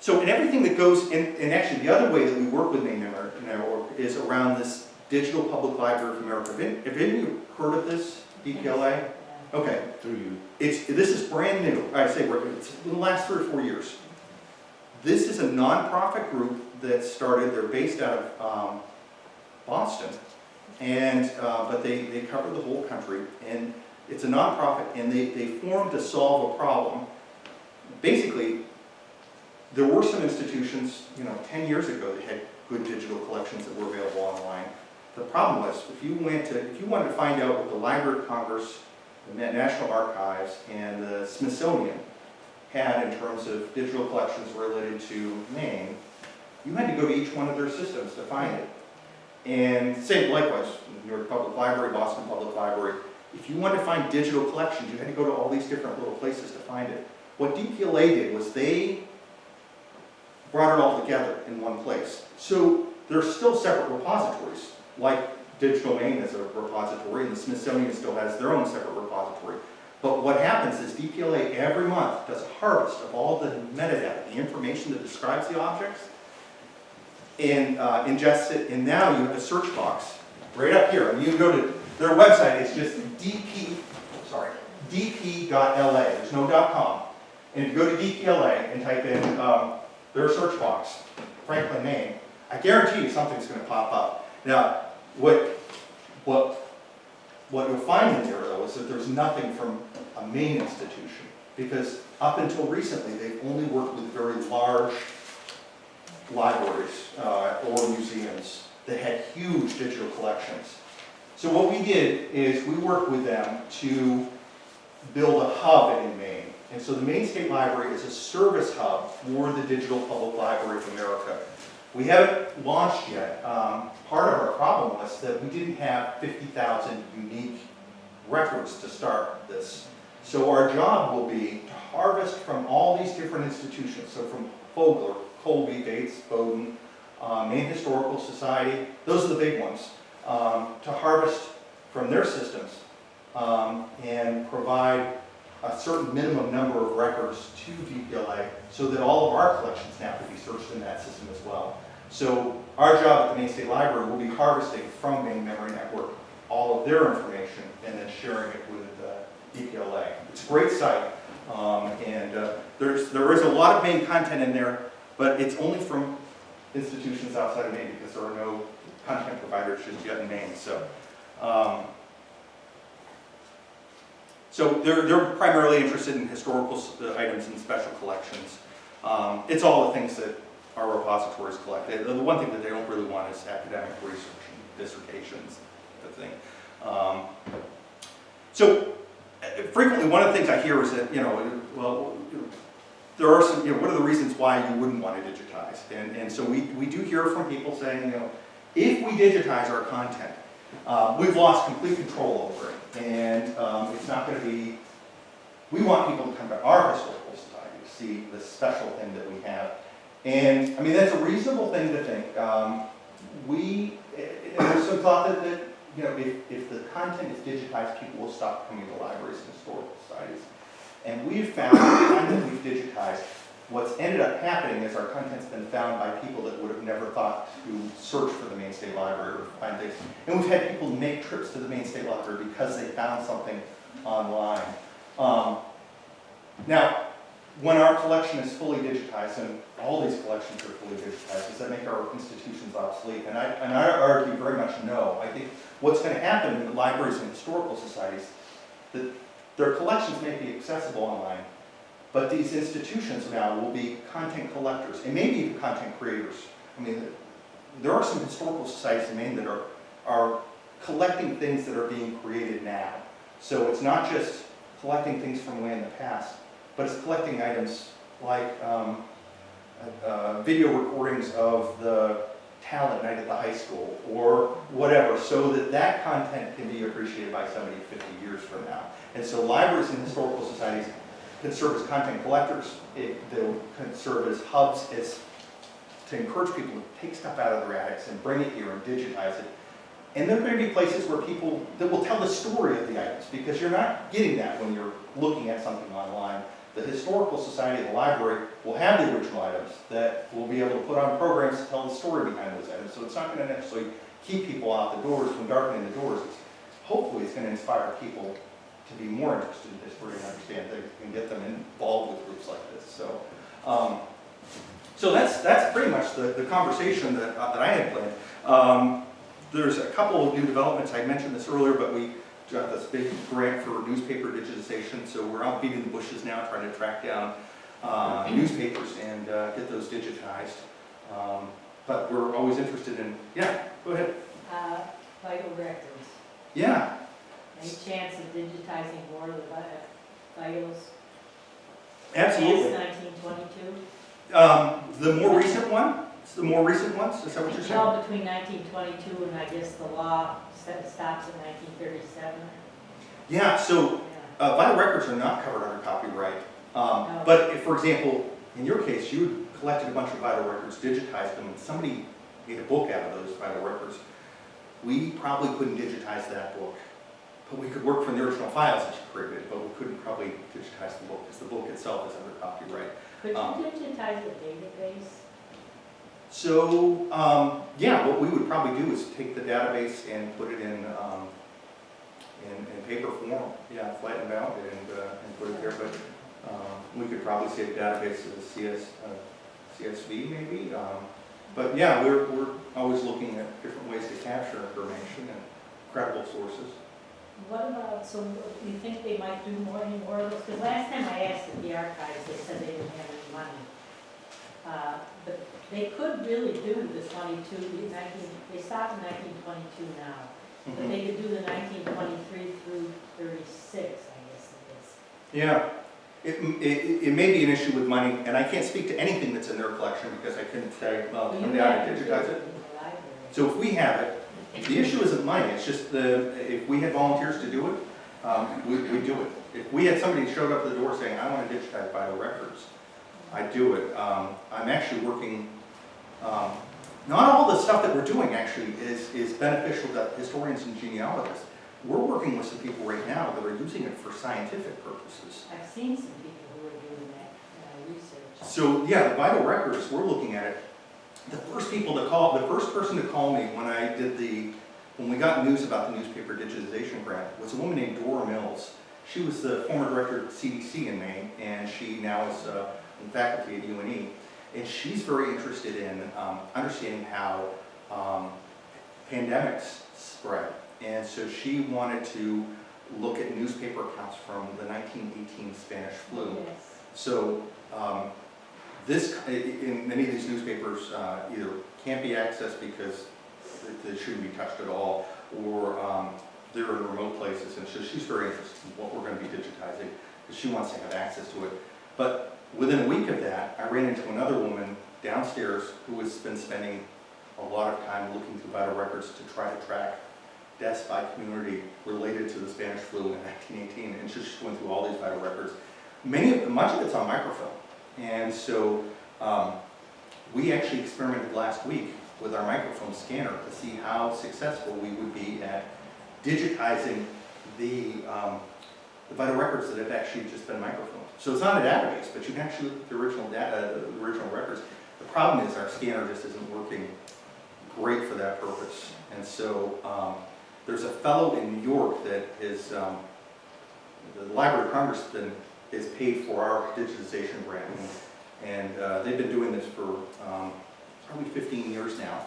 So in everything that goes in, and actually the other way that we work with Maine Network is around this Digital Public Library of America. Have any of you heard of this, DPLA? Okay. This is brand new. It's in the last 3 or 4 years. This is a nonprofit group that started. They're based out of Boston, and but they cover the whole country. And it's a nonprofit, and they formed to solve a problem. Basically, there were some institutions, 10 years ago that had good digital collections that were available online. The problem was, if you wanted to find out what the Library of Congress, the National Archives, and the Smithsonian had in terms of digital collections related to Maine, you had to go to each one of their systems to find it. And same likewise, New York Public Library, Boston Public Library. If you wanted to find digital collections, you had to go to all these different little places to find it. What DPLA did was they brought it all together in one place. So there's still separate repositories, like Digital Maine is a repository, and the Smithsonian still has their own separate repository. But what happens is DPLA every month does a harvest of all the metadata, the information that describes the objects, and ingests it. And now you have a search box right up here. And you can go to their website. It's just dp.la. There's no .com. And if you go to DPLA and type in their search box, Franklin, Maine, I guarantee you something's going to pop up. Now, what you'll find in there, though, is that there's nothing from a Maine institution, because up until recently, they've only worked with very large libraries or museums that had huge digital collections. So what we did is we worked with them to build a hub in Maine. And so the Maine State Library is a service hub for the Digital Public Library of America. We haven't launched yet. Part of our problem was that we didn't have 50,000 unique records to start this. So our job will be to harvest from all these different institutions. So from Fogler, Colby, Bates, Bowdoin, Maine Historical Society, those are the big ones, to harvest from their systems and provide a certain minimum number of records to DPLA so that all of our collections now can be searched in that system as well. So our job at the Maine State Library will be harvesting from Maine Memory Network all of their information and then sharing it with DPLA. It's a great site, and there is a lot of Maine content in there, but it's only from institutions outside of Maine because there are no content providers just yet in Maine. So they're primarily interested in historical items and special collections. It's all the things that our repositories collect. The one thing that they don't really want is academic research and dissertations, that thing. So frequently one of the things I hear is that, there are some, what are the reasons why you wouldn't want to digitize? And so we do hear from people saying, if we digitize our content, we've lost complete control over it. And it's not going to be, we want people to come to our historical society to see the special thing that we have. And I mean, that's a reasonable thing to think. There's some thought that if the content is digitized, people will stop coming to libraries and historical societies. And we've found that the time that we've digitized, what's ended up happening is our content's been found by people that would have never thought to search for the Maine State Library or find things. And we've had people make trips to the Maine State Library because they found something online. Now, when our collection is fully digitized, and all these collections are fully digitized, does that make our institutions obsolete? And I argue very much no. I think what's going to happen in the libraries and historical societies, that their collections may be accessible online, but these institutions now will be content collectors, and maybe even content creators. I mean, there are some historical societies in Maine that are collecting things that are being created now. So it's not just collecting things from way in the past, but it's collecting items like video recordings of the talent night at the high school or whatever, so that that content can be appreciated by somebody 50 years from now. And so libraries and historical societies can serve as content collectors. They'll can serve as hubs to encourage people to take stuff out of their attics and bring it here and digitize it. And there are going to be places where people that will tell the story of the items, because you're not getting that when you're looking at something online. The Historical Society of the library will have the original items that will be able to put on programs to tell the story behind those items. So it's not going to necessarily keep people out the doors from darkening the doors. Hopefully it's going to inspire people to be more interested in history and understand things and get them involved with groups like this. So that's pretty much the conversation that I had planned. There's a couple of new developments. I mentioned this earlier, but we got this big grant for newspaper digitization, so we're out beating the bushes now trying to track down newspapers and get those digitized. But we're always interested in, yeah, go ahead. Vital records. Yeah. Any chance of digitizing more of the vitals? Absolutely. Past 1922? The more recent one? The more recent ones? Is that what you're saying? Well, between 1922 and I guess the law stops in 1937. Yeah, so Yeah. vital records are not covered under copyright. No. But if, for example, in your case, you collected a bunch of vital records, digitized them, and somebody made a book out of those vital records, we probably couldn't digitize that book. But we could work from the original files that you created, but we couldn't probably digitize the book because the book itself is under copyright. Could you digitize the database? So, yeah, what we would probably do is take the database and put it in paper form. Yeah, flatten it out and put it there. But we could probably save database as CSV maybe. But yeah, we're always looking at different ways to capture information and credible sources. What about, so you think they might do any more of those? Because last time I asked at the archives, they said they didn't have any money. But they could really do the 22, they stopped in 1922 now. But they could do the 1923 through 36, I guess it is. Yeah, it may be an issue with money, and I can't speak to anything that's in their collection because I couldn't say, well, come down and digitize it. So if we have it, the issue isn't money, it's just if we had volunteers to do it, we'd do it. If we had somebody showed up at the door saying, I want to digitize vital records, I'd do it. I'm actually working, not all the stuff that we're doing actually is beneficial to historians and genealogists. We're working with some people right now that are using it for scientific purposes. I've seen some people who are doing that research. So yeah, the vital records, we're looking at it. The first person to call me when we got news about the newspaper digitization grant was a woman named Dora Mills. She was the former director of CDC in Maine, and she now is in faculty at UNE. And she's very interested in understanding how pandemics spread. And so she wanted to look at newspaper accounts from the 1918 Spanish flu. Yes. So in many of these newspapers either can't be accessed because they shouldn't be touched at all, or they're in remote places, and so she's very interested in what we're going to be digitizing because she wants to have access to it. But within a week of that, I ran into another woman downstairs who has been spending a lot of time looking through vital records to try to track deaths by community related to the Spanish flu in 1918, and she's just going through all these vital records. Much of it's on microfilm. And so we actually experimented last week with our microfilm scanner to see how successful we would be at digitizing the vital records that have actually just been microfilmed. So it's not a database, but you can actually look at the original data, the original records. The problem is our scanner just isn't working great for that purpose. And so there's a fellow in New York that is, the Library of Congress is paid for our digitization grant. And they've been doing this for probably 15 years now.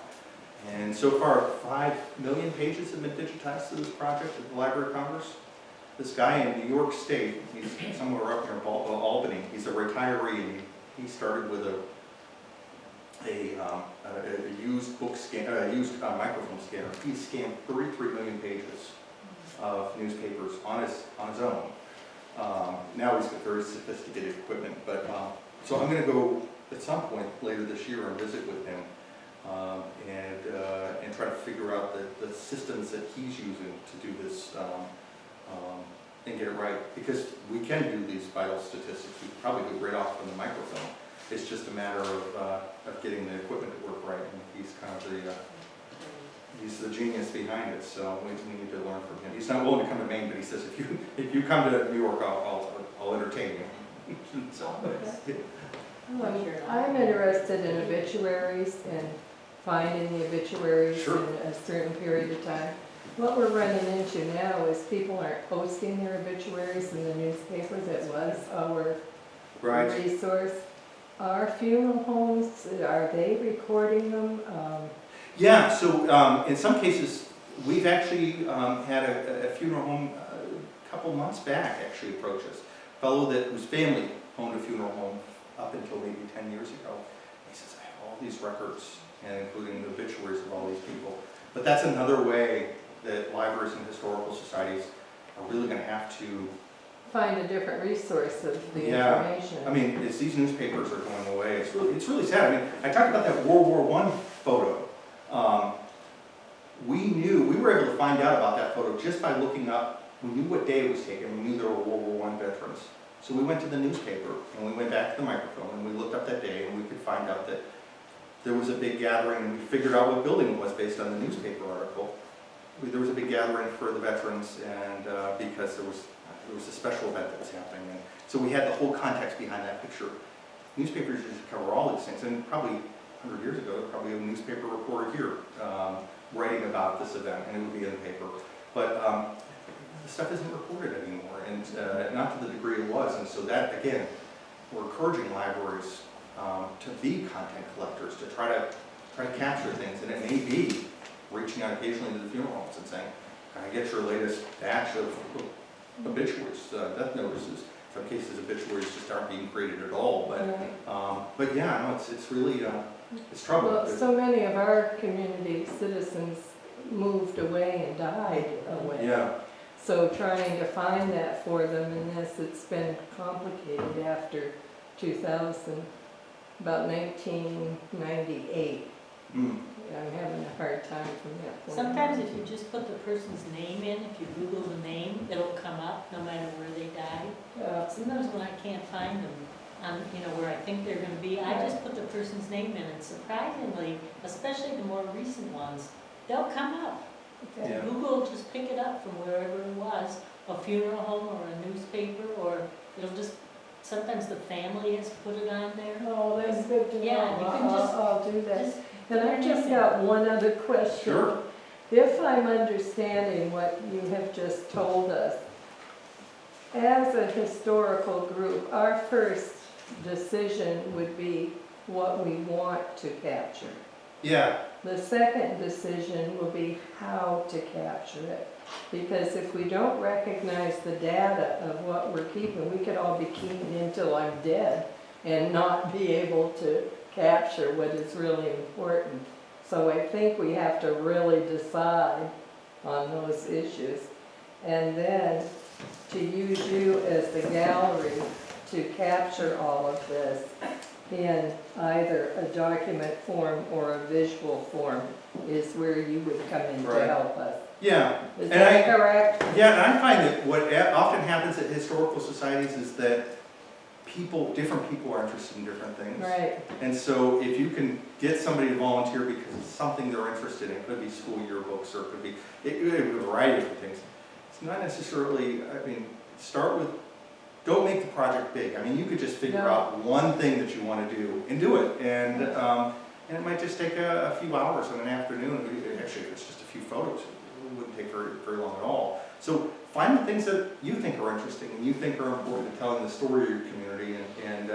And so far, 5 million pages have been digitized through this project at the Library of Congress. This guy in New York State, he's somewhere up near Albany, he's a retiree, and he started with a used book scan, used microfilm scanner. He scanned 33 million pages of newspapers on his own. Now he's got very sophisticated equipment, but so I'm going to go at some point later this year and visit with him and try to figure out the systems that he's using to do this and get it right. Because we can do these vital statistics. We can probably do right off from the microfilm. It's just a matter of getting the equipment to work right. And he's kind of he's the genius behind it. So we need to learn from him. He's not willing to come to Maine, but he says if you come to New York, I'll entertain you. So, I'm interested in obituaries and finding the obituaries Sure. in a certain period of time. What we're running into now is people aren't posting their obituaries in the newspaper. That was our right. resource. Are funeral homes, are they recording them? Yeah, so in some cases, we've actually had a funeral home a couple months back actually approach us. A fellow whose family owned a funeral home up until maybe 10 years ago. He says, I have all these records, and including the obituaries of all these people. But that's another way that libraries and historical societies are really going to have to Find a different resource of the Yeah. information. I mean, as these newspapers are going away, it's really sad. I mean, I talked about that World War I photo. We were able to find out about that photo just by looking up. We knew what day it was taken. We knew there were World War I veterans. So we went to the newspaper and we went back to the microfilm and we looked up that day and we could find out that there was a big gathering and we figured out what building it was based on the newspaper article. There was a big gathering for the veterans and because there was a special event that was happening. And so we had the whole context behind that picture. Newspapers used to cover all these things, and probably 100 years ago, probably a newspaper reporter here writing about this event, and it would be in the paper. But the stuff isn't reported anymore, and not to the degree it was. And so that, again, we're encouraging libraries to be content collectors, to try to capture things, and it may be reaching out occasionally to the funeral homes and saying, "Can I get your latest batch of obituaries, death notices?" In some cases, obituaries just aren't being created at all. But yeah, no, it's really it's trouble. Well, so many of our community citizens moved away and died away. Yeah, So trying to find that for them in this, it's been complicated after 2000, about 1998. I'm having a hard time from that point. Sometimes if you just put the person's name in, if you Google the name, it'll come up no matter where they died. Sometimes when I can't find them on, where I think they're gonna be, I just put the person's name in, and surprisingly, especially the more recent ones, they'll come up. Okay. Yeah. Google will just pick it up from wherever it was, a funeral home or a newspaper, or it'll just, sometimes the family has put it on there. Oh, that's good to know. Yeah, you can just- I'll do that. Just And I've just got one other question. Sure. If I'm understanding what you have just told us, as a historical group, our first decision would be what we want to capture. yeah, The second decision will be how to capture it. Because if we don't recognize the data of what we're keeping, we could all be keying in till I'm dead and not be able to capture what is really important. So I think we have to really decide on those issues. And then to use you as the gallery to capture all of this in either a document form or a visual form is where you would come in to Right. help us. yeah. Is And that correct? Yeah, and I find that what often happens at historical societies is that different people are interested in different things. Right. And so if you can get somebody to volunteer because it's something they're interested in, it could be school yearbooks or it could be a variety of different things. It's not necessarily, don't make the project big. I mean, you could just figure out one thing that you want to do and do it. And it might just take a few hours in an afternoon. Actually, if it's just a few photos, it wouldn't take very, very long at all. So find the things that you think are interesting and you think are important in telling the story of your community. And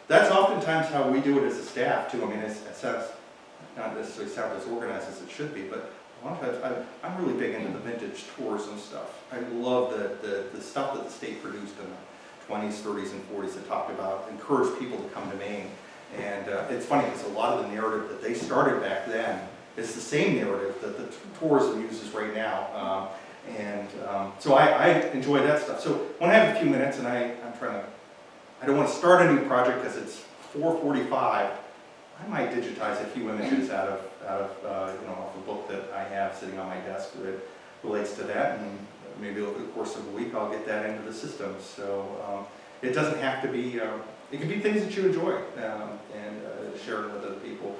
that's oftentimes how we do it as a staff too. I mean, it sounds not necessarily sound as organized as it should be, but a lot of times I'm really big into the vintage tourism stuff. I love the stuff that the state produced in the 20s, 30s, and 40s that talked about, encouraged people to come to Maine. And it's funny, because a lot of the narrative that they started back then is the same narrative that the tourism uses right now. So I enjoy that stuff. So when I have a few minutes and I don't want to start a new project because it's 4:45, I might digitize a few images out of off a book that I have sitting on my desk that relates to that, and maybe over the course of a week I'll get that into the system. So it doesn't have to be, it can be things that you enjoy, and sharing with other people,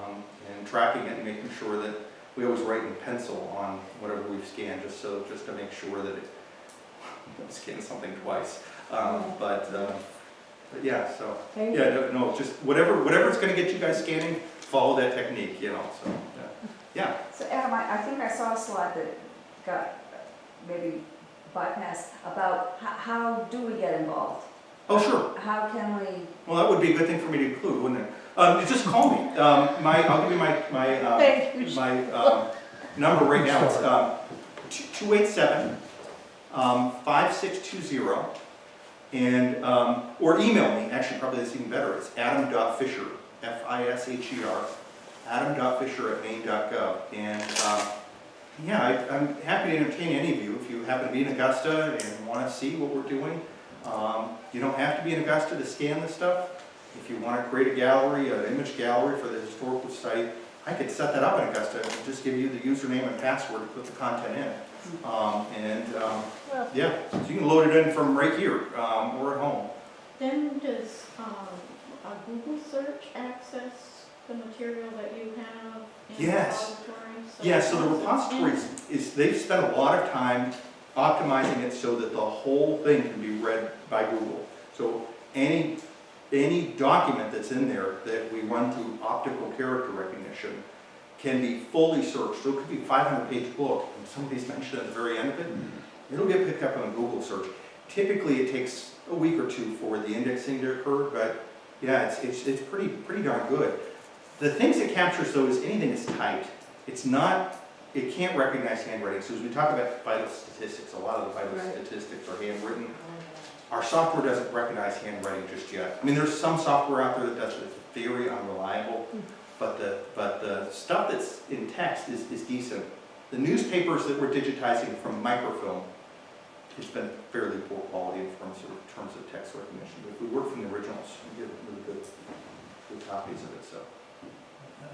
and tracking it and making sure that we always write in pencil on whatever we've scanned, just to make sure that it scan something twice. But yeah, so Thank yeah, no, just whatever's going to get you guys scanning, follow that technique, you know. So yeah. So Adam, I think I saw a slide that got maybe bypassed about how do we get involved? Oh, sure. How can we? Well, that would be a good thing for me to include, wouldn't it? Just call me. I'll give you my number right now. It's 287-5620, and or email me. Actually, probably that's even better. It's adam.fisher, Fisher, adam.fisher@maine.gov, and yeah, I'm happy to entertain any of you if you happen to be in Augusta and want to see what we're doing. You don't have to be in Augusta to scan this stuff. If you want to create a gallery, an image gallery for the historical site, I could set that up in Augusta and just give you the username and password to put the content in. Yeah, so you can load it in from right here or at home. Then does a Google search access the material that you have in Yes. the repository? Yeah, so the repository is they've spent a lot of time optimizing it so that the whole thing can be read by Google. So any document that's in there that we run through optical character recognition can be fully searched. So it could be a 500-page book, and somebody's mentioned at the very end of it, it'll get picked up on Google search. Typically, it takes a week or two for the indexing to occur, but yeah, it's pretty darn good. The things it captures, though, is anything that's typed. It can't recognize handwriting. So as we talk about vital statistics, a lot of the vital statistics are handwritten. Our software doesn't recognize handwriting just yet. I mean, there's some software out there that does it. It's very unreliable, but the stuff that's in text is decent. The newspapers that we're digitizing from microfilm, it's been fairly poor quality in terms of text recognition. But if we work from the originals, we get really good copies of it. So.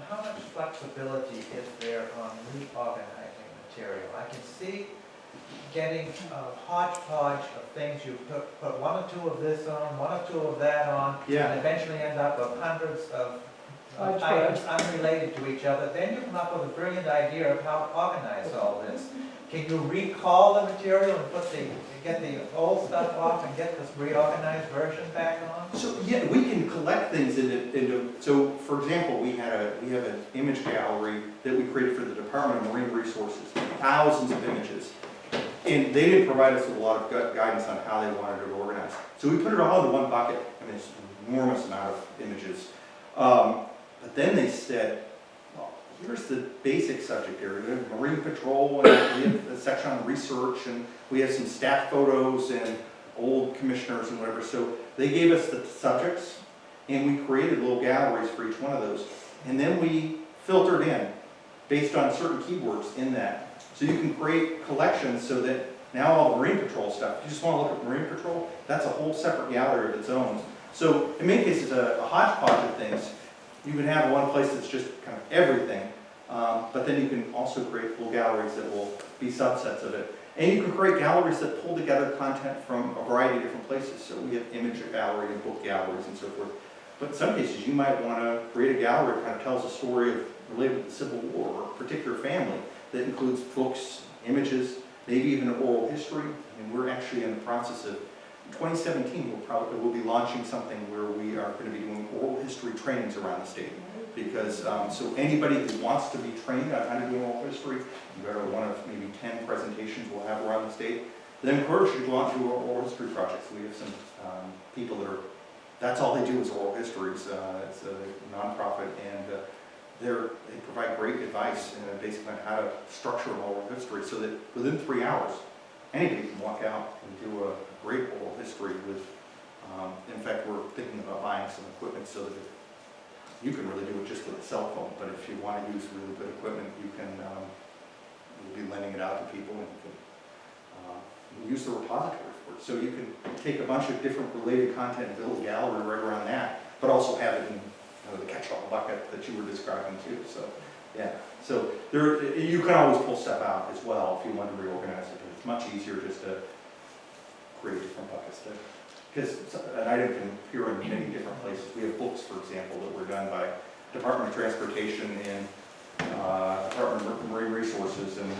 How much flexibility is there on reorganizing material? I can see getting a hodgepodge of things. You put one or two of this on, one or two of that on, Yeah. and eventually end up with hundreds of items unrelated to each other. Then you come up with a brilliant idea of how to organize all this. Can you recall the material and get the old stuff off and get this reorganized version back on? So yeah, we can collect things into. So for example, we have an image gallery that we created for the Department of Marine Resources, thousands of images, and they didn't provide us with a lot of guidance on how they wanted it organized. So we put it all into one bucket. I mean, it's an enormous amount of images. But then they said, well, here's the basic subject area. We have Marine Patrol, and we have a section on research, and we have some staff photos and old commissioners and whatever. So they gave us the subjects, and we created little galleries for each one of those. And then we filtered in based on certain keywords in that. So you can create collections so that now all the Marine Patrol stuff, if you just want to look at Marine Patrol, that's a whole separate gallery of its own. So in many cases, a hodgepodge of things. You can have one place that's just kind of everything, but then you can also create little galleries that will be subsets of it. And you can create galleries that pull together content from a variety of different places. So we have image gallery and book galleries and so forth. But in some cases, you might want to create a gallery that kind of tells a story related to the Civil War or a particular family that includes books, images, maybe even oral history. And we're actually in the process of, in 2017, we'll be launching something where we are going to be doing oral history trainings around the state. Because, so anybody who wants to be trained on how to do oral history, you go to one of maybe 10 presentations we'll have around the state, then encourage you to go on to oral history projects. We have some people that are, that's all they do is oral histories. It's a nonprofit, and they provide great advice basically on how to structure an oral history so that within 3 hours, anybody can walk out and do a great oral history with, in fact, we're thinking about buying some equipment so that you can really do it just with a cell phone, but if you want to use really good equipment, you can, you'll be lending it out to people, and you can use the repository for it. So you can take a bunch of different related content and build a gallery right around that, but also have it in the catch-all bucket that you were describing too. So, yeah. So there, you can always pull stuff out as well if you want to reorganize it. But it's much easier just to create different buckets. Because an item can appear in many different places. We have books, for example, that were done by Department of Transportation and Department of Marine Resources, and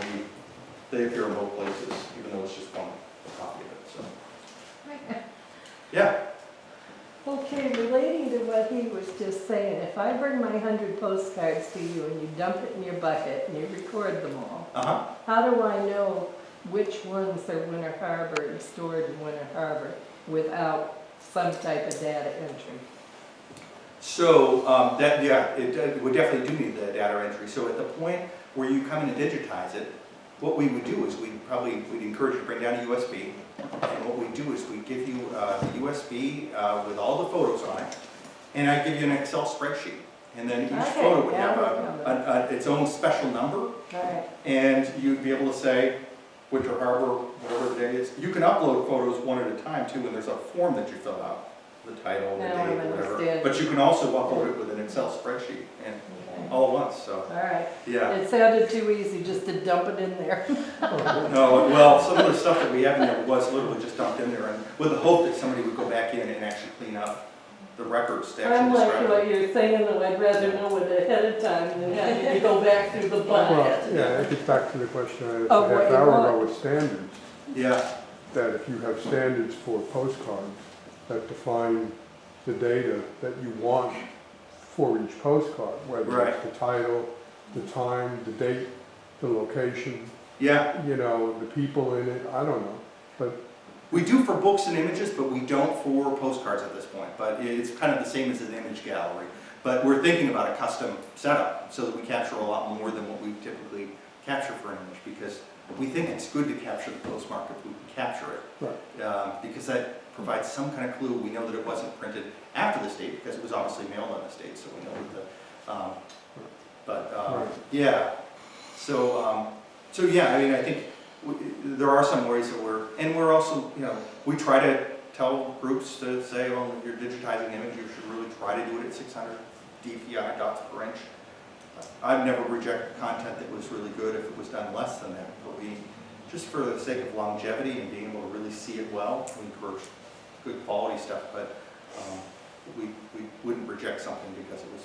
they appear in both places, even though it's just one copy of it. So, yeah. Okay, relating to what he was just saying, if I bring my 100 postcards to you and you dump it in your bucket and you record them all, how do I know which ones are Winter Harbor and stored in Winter Harbor without some type of data entry? So we definitely do need the data entry. So at the point where you come in and digitize it, what we would do is we'd encourage you to bring down a USB, and what we do is we give you the USB with all the photos on it, and I give you an Excel spreadsheet, and then each photo would have its own special number, and you'd be able to say Winter Harbor, whatever the day is. You can upload photos one at a time too, and there's a form that you fill out, the title, the date, whatever. But you can also upload it with an Excel spreadsheet, and all at once. So. All right. Yeah. It sounded too easy just to dump it in there. No, well, some of the stuff that we have in there was literally just dumped in there, and with the hope that somebody would go back in and actually clean up the records to I'm actually like describe what it. you're saying, though, I'd rather know it ahead of time than having to go back through the Well, bucket. yeah, it gets back to the question I asked Oh, a what half you hour ago want. with standards. Yeah, That if you have standards for postcards that define the data that you want for each postcard, whether it's the title, the time, the date, the location, yeah. you know, the people in it, I don't know. But We do for books and images, but we don't for postcards at this point. But it's kind of the same as an image gallery. But we're thinking about a custom setup so that we capture a lot more than what we typically capture for an image, because we think it's good to capture the postmark if we can capture it. Right. Because that provides some kind of clue. We know that it wasn't printed after the date because it was obviously mailed on this date, so we know that Right. yeah. So yeah, I mean, I think there are some ways that we're also, you know, we try to tell groups to say, well, if you're digitizing image, you should really try to do it at 600 dpi dots per inch. I've never rejected content that was really good if it was done less than that, but we, just for the sake of longevity and being able to really see it well, we encourage good quality stuff, but we wouldn't reject something because it was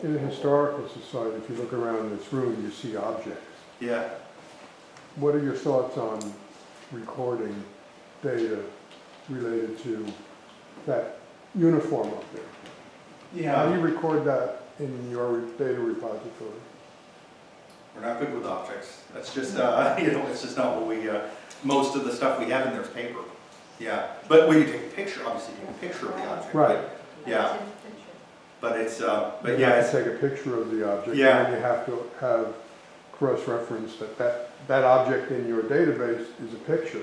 in the Historical Society, if you look around this room, you see objects. yeah. What are your thoughts on recording data related to that uniform up there? How do you record that in your data repository? We're not good with objects. That's just, you know, it's just not what we, most of the stuff we have in there is paper. Yeah, but when you take a picture, obviously you take a picture of the object. Right. Yeah, but it's, but You yeah, have it's, to take a picture of the object, Yeah. and then you have to have cross-reference that object in your database is a picture,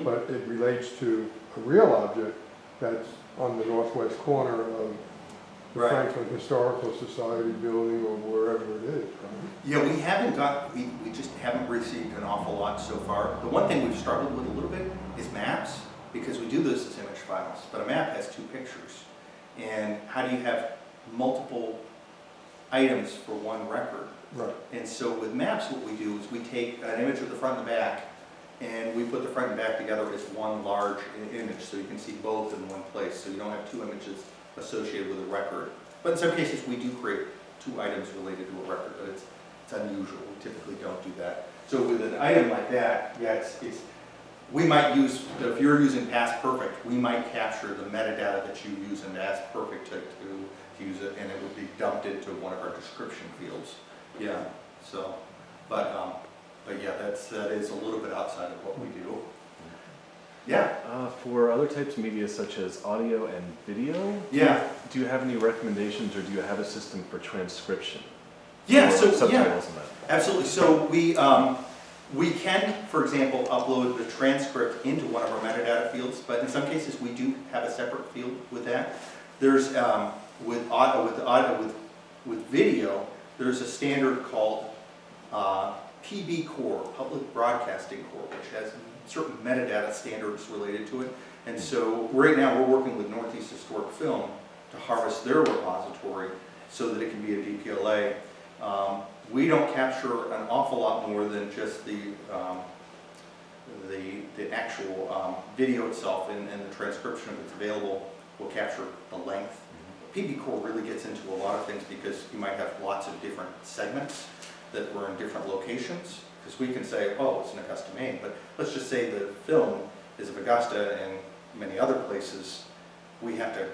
but it relates to a real object that's on the northwest corner of the Right. Franklin Historical Society building or wherever it is, right? yeah, we haven't got, we just haven't received an awful lot so far. The one thing we've struggled with a little bit is maps, because we do this as image files, but a map has 2 pictures. And how do you have multiple items for one record? Right. And so with maps, what we do is we take an image of the front and the back, and we put the front and back together as one large image, so you can see both in one place, so you don't have 2 images associated with a record. But in some cases, we do create 2 items related to a record, but it's unusual. We typically don't do that. So with an item like that, yeah, we might use, if you're using Past Perfect, we might capture the metadata that you use in Past Perfect to use it, and it would be dumped into one of our description fields. Yeah, so, but yeah, that is a little bit outside of what we do. Yeah. For other types of media such as audio and video, Yeah. do you have any recommendations, or do you have a system for transcription? Yeah, Or so, yeah, subtitles and that? absolutely. So we can, for example, upload the transcript into one of our metadata fields, but in some cases we do have a separate field with that. There's with with video, there's a standard called PB Core, Public Broadcasting Core, which has certain metadata standards related to it. And so right now we're working with Northeast Historic Film to harvest their repository so that it can be a DPLA. We don't capture an awful lot more than just the actual video itself and the transcription that's available will capture the length. PB Core really gets into a lot of things because you might have lots of different segments that were in different locations. Because we can say, oh, it's in Augusta, Maine, but let's just say the film is of Augusta and many other places. We have to,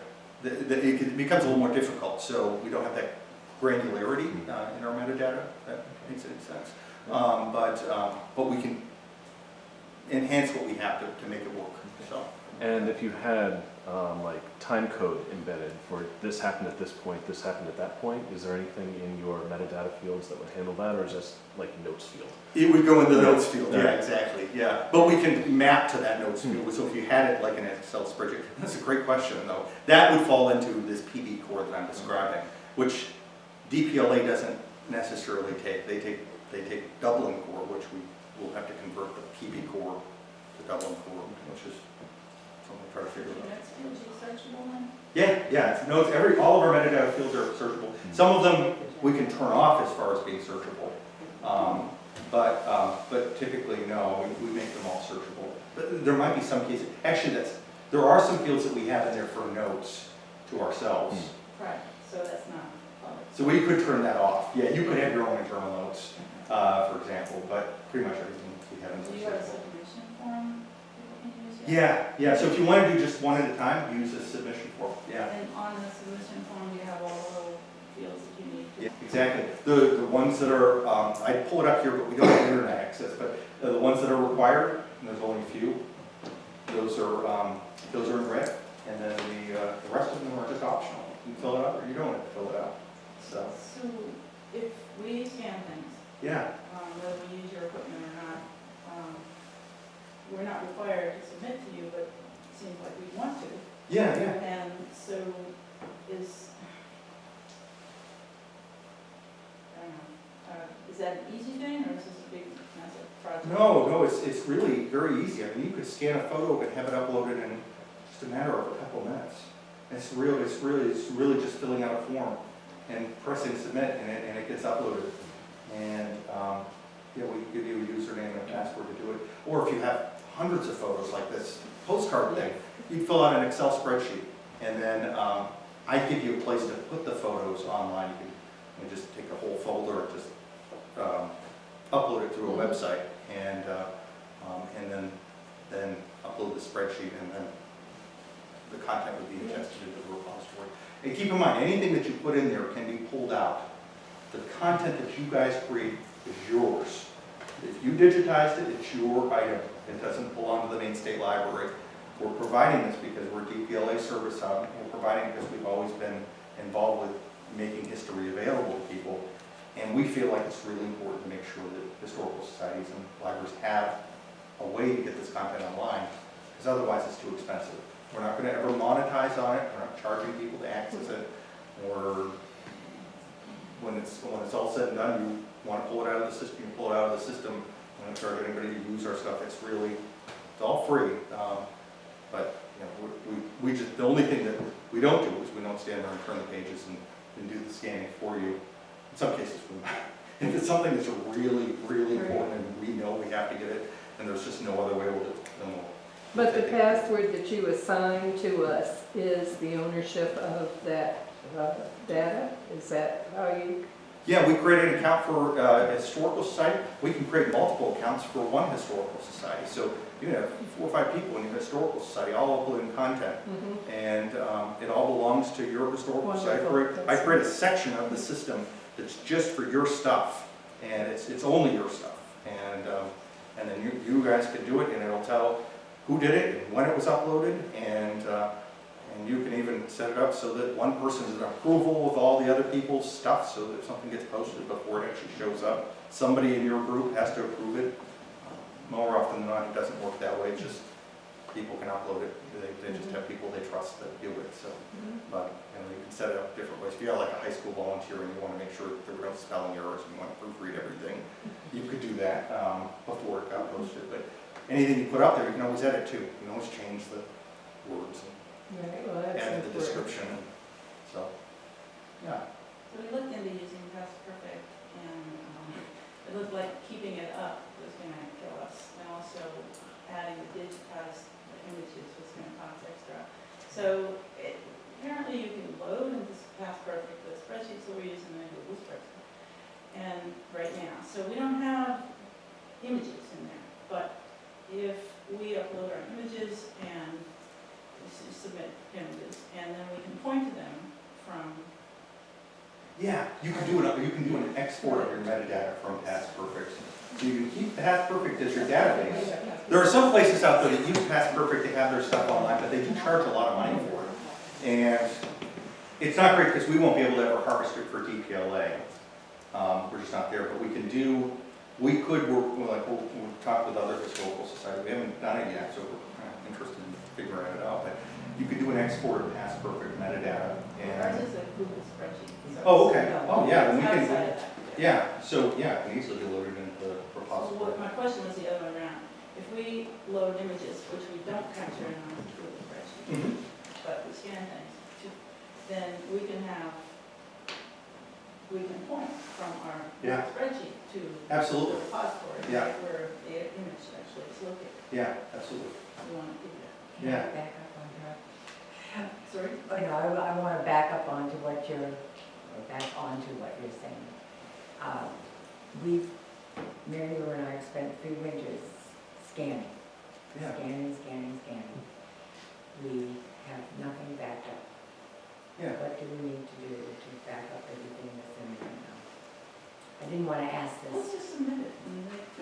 it becomes a little more difficult, so we don't have that granularity in our metadata. That makes any sense. But we can enhance what we have to make it work. So. And if you had like time code embedded for this happened at this point, this happened at that point, is there anything in your metadata fields that would handle that, or is this like notes field? It would go in the notes field, yeah, exactly, yeah. But we can map to that notes field, so if you had it like an Excel spreadsheet, that's a great question though. That would fall into this PB core that I'm describing, which DPLA doesn't necessarily take. They take Dublin core, which we will have to convert the PB core to Dublin core, which is something to try to figure out. That's searchable then? Yeah, it's notes. All of our metadata fields are searchable. Some of them we can turn off as far as being searchable, but typically no, we make them all searchable. But there might be some cases. Actually, there are some fields that we have in there for notes to ourselves. Right, so that's not public. So we could turn that off. Yeah, you could have your own internal notes, for example, but pretty much everything we have in Do there. you have a submission form people can use? Yeah. So if you want to do just one at a time, use a submission form. Yeah. And on the submission form, you have all the little fields that you need to. Yeah, exactly. The ones that are, I pull it up here, but we don't have internet access, but the ones that are required, and there's only a few, those are in red, and then the rest of them are just optional. You can fill it out or you don't have to fill it out. So, if we scan things, yeah. whether we use your equipment or not, we're not required to submit to you, but it seems like we want to. Yeah. And so is that an easy thing, or is this a big, massive project? No, it's really very easy. I mean, you could scan a photo and have it uploaded in just a matter of a couple minutes. It's really just filling out a form and pressing submit, and it gets uploaded. And we can give you a username and a password to do it. Or if you have hundreds of photos like this postcard thing, you fill out an Excel spreadsheet, and then I give you a place to put the photos online. You can just take a whole folder, just upload it through a website, and then upload the spreadsheet, and then the content would be ingested into the repository. And keep in mind, anything that you put in there can be pulled out. The content that you guys create is yours. If you digitized it, it's your item. It doesn't belong to the Maine State Library. We're providing this because we're DPLA service hub. We're providing it because we've always been involved with making history available to people. And we feel like it's really important to make sure that historical societies and libraries have a way to get this content online, because otherwise it's too expensive. We're not going to ever monetize on it. We're not charging people to access it. Or when it's all said and done, you want to pull it out of the system, you pull it out of the system. We don't charge anybody to use our stuff. It's all free. But we just, the only thing that we don't do is we don't stand there and turn the pages and do the scanning for you. In some cases, if it's something that's really, really important and we know we have to get it, and there's just no other way we'll do it, then we'll. But the password that you assign to us is the ownership of that data? Is that how you? Yeah, we created an account for a historical society. We can create multiple accounts for one historical society. So you have 4 or 5 people in your historical society all uploading content, and it all belongs to your historical society. I create a section of the system that's just for your stuff, and it's only your stuff. And then you guys can do it, and it'll tell who did it and when it was uploaded, and you can even set it up so that one person is an approval of all the other people's stuff, so that if something gets posted before it actually shows up, somebody in your group has to approve it. More often than not, it doesn't work that way. It's just people can upload it. They just have people they trust that do it, so. But, you can set it up different ways. If you have like a high school volunteer and you want to make sure that there were no spelling errors and you want to proofread everything, you could do that before it got posted. But anything you put up there, you can always edit too. You can always change the words and Right, well, that's add the important. description. So, yeah. So we looked into using Past Perfect, and it looked like keeping it up was going to kill us, and also adding the digitized images was going to cost extra. So apparently you can load into Past Perfect the spreadsheets that we're using in Google Spreadsheet, and right now, so we don't have images in there, but if we upload our images and submit images, and then we can point to them from. Yeah, you can do an export of your metadata from Past Perfect. So you can keep Past Perfect as your database. There are some places out there that use Past Perfect to have their stuff online, but they do charge a lot of money for it. And it's not great because we won't be able to ever harvest it for DPLA. We're just not there, but we could work, we'll talk with other historical societies. We haven't done it yet, so we're kind of interested in figuring it out. But you could do an export of Past Perfect metadata. Ours is a Google spreadsheet. So Oh, okay. Oh, yeah, then we it's can, outside of that. yeah, so, yeah, it can easily be loaded into the So repository. my question was the other way around. If we load images, which we don't capture in our Google spreadsheet, Mhm. but we scan things, then we can point from our Yeah. spreadsheet to the Absolutely, repository, Yeah. right where the image actually is located. yeah, absolutely. We want to do that. Can I back up on that? Sorry? Oh, no, I want to back up onto what you're saying. Mary Lou and I have spent 3 winters scanning. Yeah. Scanning. We have nothing backed up. Yeah. What do we need to do to back up everything that's in there now? I didn't want to ask Let's this. just submit it.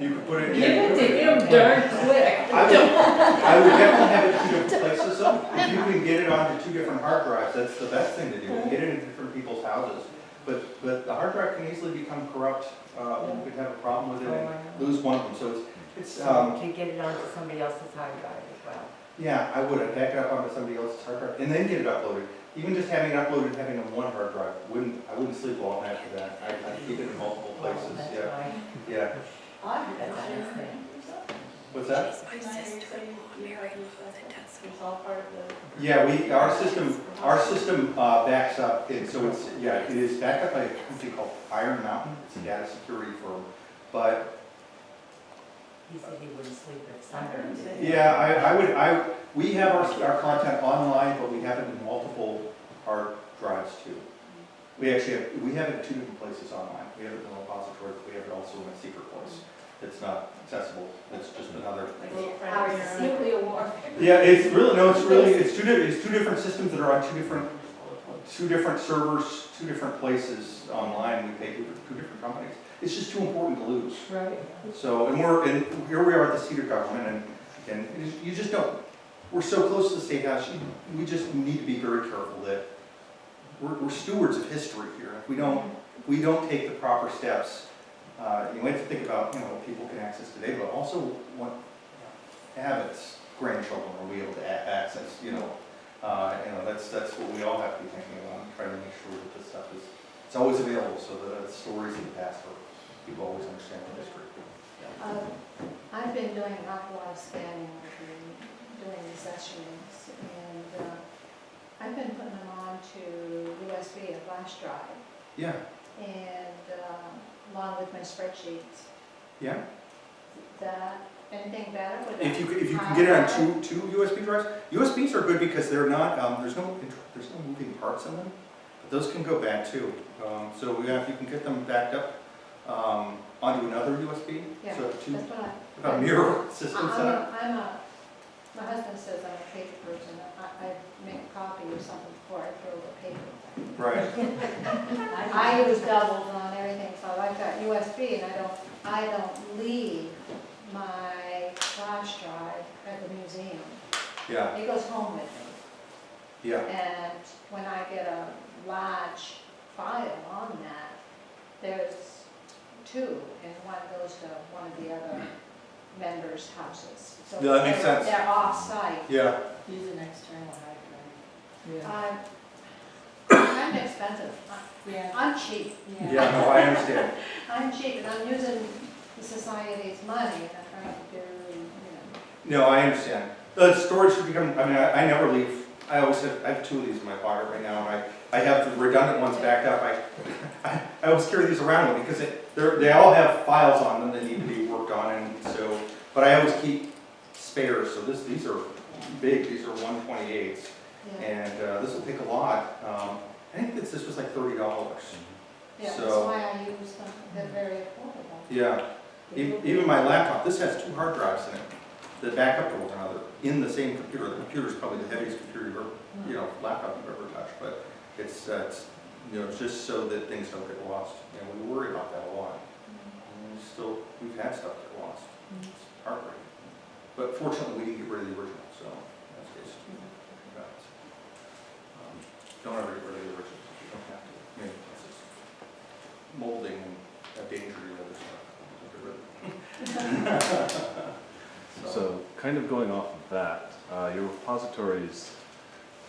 You could put it Give in. it to him darn quick. I would definitely have it 2 different places, so if you can get it onto 2 different hard drives, that's the best thing to do, get it into different people's houses. But the hard drive can easily become corrupt, you could have a problem with it and lose one of them, so it's, To get it onto somebody else's hard drive as well. yeah, I would, I'd back it up onto somebody else's hard drive, and then get it uploaded. Even just having it uploaded, having it on one hard drive, I wouldn't sleep well at night for that, I'd keep it in multiple places, That's yeah, why. yeah. That's what I'm saying. What's that? It's all part of the. Yeah, our system backs up, and so it's, yeah, it is backed up by a company called Iron Mountain, it's a data security firm. But, He said he wouldn't sleep at Sunday. yeah, we have our content online, but we have it in multiple hard drives too. We have it in 2 different places online. We have it in the repository, but we have it also in a secret place. It's not accessible, it's just another. Like a little Ours is primary. nuclear warfare. Yeah, it's 2 different systems that are on 2 different servers, 2 different places online. We pay 2 different companies. It's just too important to lose. Right. So, and here we are at the Cedar government, and you just don't. We're so close to the State House. We just need to be very careful that we're stewards of history here. If we don't take the proper steps, you have to think about what people can access today, but also what habits grandchildren will be able to access. That's what we all have to be thinking about, and trying to make sure that this stuff it's always available, so that the stories of the past people always understand the history. I've been doing an awful lot of scanning and doing these sessions, and I've been putting them onto USB and flash drive, Yeah, and along with my spreadsheets. yeah. That, anything better with that? If you can get it on two USB drives, USBs are good because they're not, there's no moving parts in them, but those can go bad too. So yeah, if you can get them backed up onto another USB, Yeah, so that's what a mirror system set up. my husband says I'm a paper person. I make a copy or something before I throw the paper away. Right. I use doubles on everything, so I've got USB, and I don't leave my flash drive at the museum. Yeah, It goes home with me. yeah, And when I get a large file on that, there's 2, and one goes to one of the other members' houses. So Yeah, that makes sense. They're off-site. Yeah, Use an external hard Yeah. Kind of expensive. drive. I'm cheap. yeah, no, I understand. I'm cheap, and I'm using the society's money, and I'm trying to do, No, I understand. The storage should become, I mean, I never leave, I have 2 of these in my pocket right now, and I have the redundant ones backed up. I always carry these around with me because they all have files on them that need to be worked on, and so, but I always keep spares, so these are big, these are 128s, yeah. and this will take a lot. I think this was like $30. Yeah, that's So- why I use them, they're very affordable. Yeah, even my laptop, this has 2 hard drives in it that back up to one another in the same computer. The computer's probably the heaviest computer you've ever, laptop you've ever touched, but it's just so that things don't get lost. We worry about that a lot. And we've had stuff get lost. It's heartbreaking. But fortunately, we didn't get rid of the original, so that's good. Don't ever get rid of the original. You don't have to. I mean, it's just molding and a danger to other stuff. Don't get rid of it. So kind of going off of that, your repository is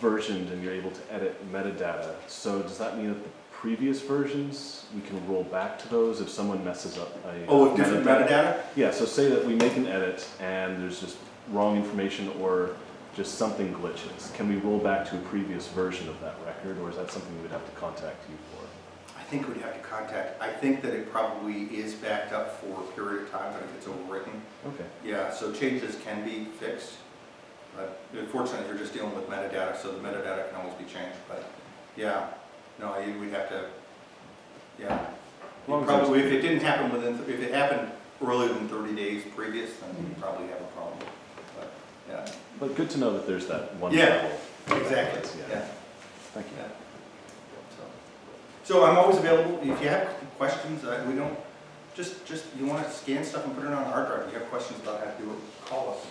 versioned and you're able to edit metadata. So does that mean that the previous versions, we can roll back to those if someone messes up a with different metadata? Yeah, so say that we make an edit and there's just wrong information or just something glitches. Can we roll back to a previous version of that record, or is that something we would have to contact you for? I think we'd have to contact, I think that it probably is backed up for a period of time, but if it's overwritten. Okay. Yeah, so changes can be fixed. But unfortunately, you're just dealing with metadata, so the metadata can always be changed. But yeah, no, we'd have to, yeah. Well, Probably, if it didn't happen if it happened earlier than 30 days previous, then you'd probably have a problem. But yeah. But good to know that there's that one Yeah, level. exactly. Yeah. Yeah. Thank you. Yeah. So I'm always available. If you have questions, we don't, just you want to scan stuff and put it on a hard drive. If you have questions about how to do it, call us.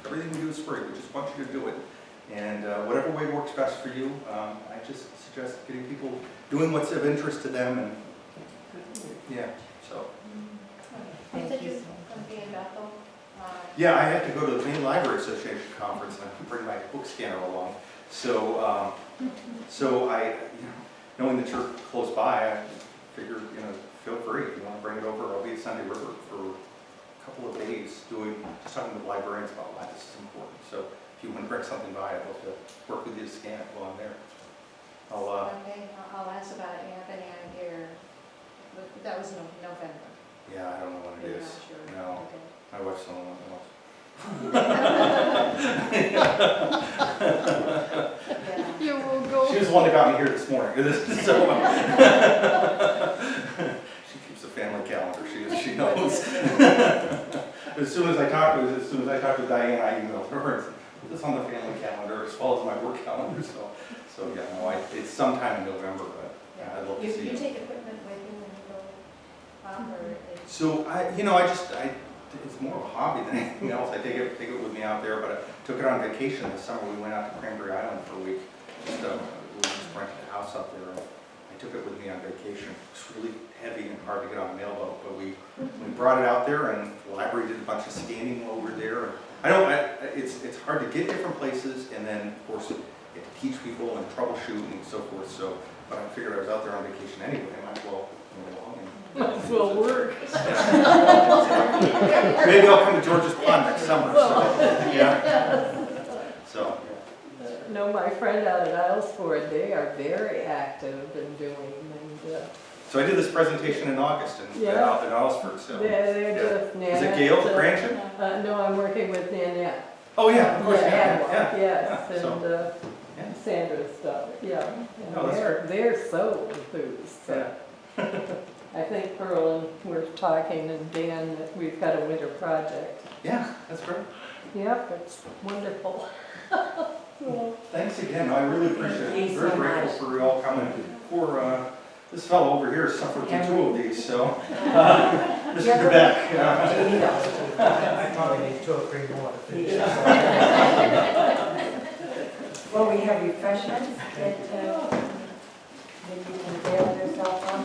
Everything we do is free. We just want you to do it. And whatever way works best for you, I just suggest getting people doing what's of interest to them. And yeah, so. You said you're going to be in Bethel? Yeah, I have to go to the Maine Library Association conference and I can bring my book scanner along. So, I, knowing that you're close by, I figure, feel free. If you want to bring it over, I'll be at Sunday River for a couple of days just talking with librarians about why this is important. So if you want to bring something by, I'd love to work with you to scan it while I'm there. Okay, I'll ask about it. You have any idea? That was November. Yeah, I don't know when it You're is. not sure? No, Okay. my wife's the only one that knows. Yeah. You will go. She was the one that got me here this morning. So, she keeps a family calendar. She knows. As soon as I talked to Diane, I emailed her and said, put this on the family calendar as well as my work calendar. So yeah, no, it's sometime in November, but yeah, I'd love to see You it. take equipment with you when you go, or it's... So it's more of a hobby than anything else. I take it with me out there, but I took it on vacation this summer. We went out to Cranberry Island for a week. We just rented a house up there. And I took it with me on vacation. It's really heavy and hard to get on a mailboat, but we brought it out there, and the library did a bunch of scanning while we were there. It's hard to get different places, and then of course you have to teach people and troubleshoot and so forth. So, but I figured I was out there on vacation anyway. I might as well go along and Might as well work. maybe I'll come to George's Pond next summer. So, yeah. So. No, my friend out at Islesford, they are very active in doing, and So I did this presentation in August out in Osford. So. they're just Is it Gail Granson? no, I'm working with Nanette. Oh yeah, of course. Yeah, yes, Yeah, so, and Sandra's stuff, yeah. And Oh, that's they're so enthused, so. I think Pearl and we're talking, and Dan, that we've got a winter project. Yeah, that's great. Yep, it's wonderful. Thanks again. I really appreciate it. Thank you Very so grateful much. for you all coming. Poor this fellow over here suffered through 2 of these. So, Mr. Quebec. I probably need 2 or 3 more to finish. Well, we have refreshments that you can avail yourself of.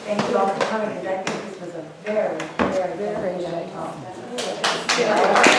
And thank you all for coming, because I think this was a very, very, Very beneficial nice. talk. Yeah.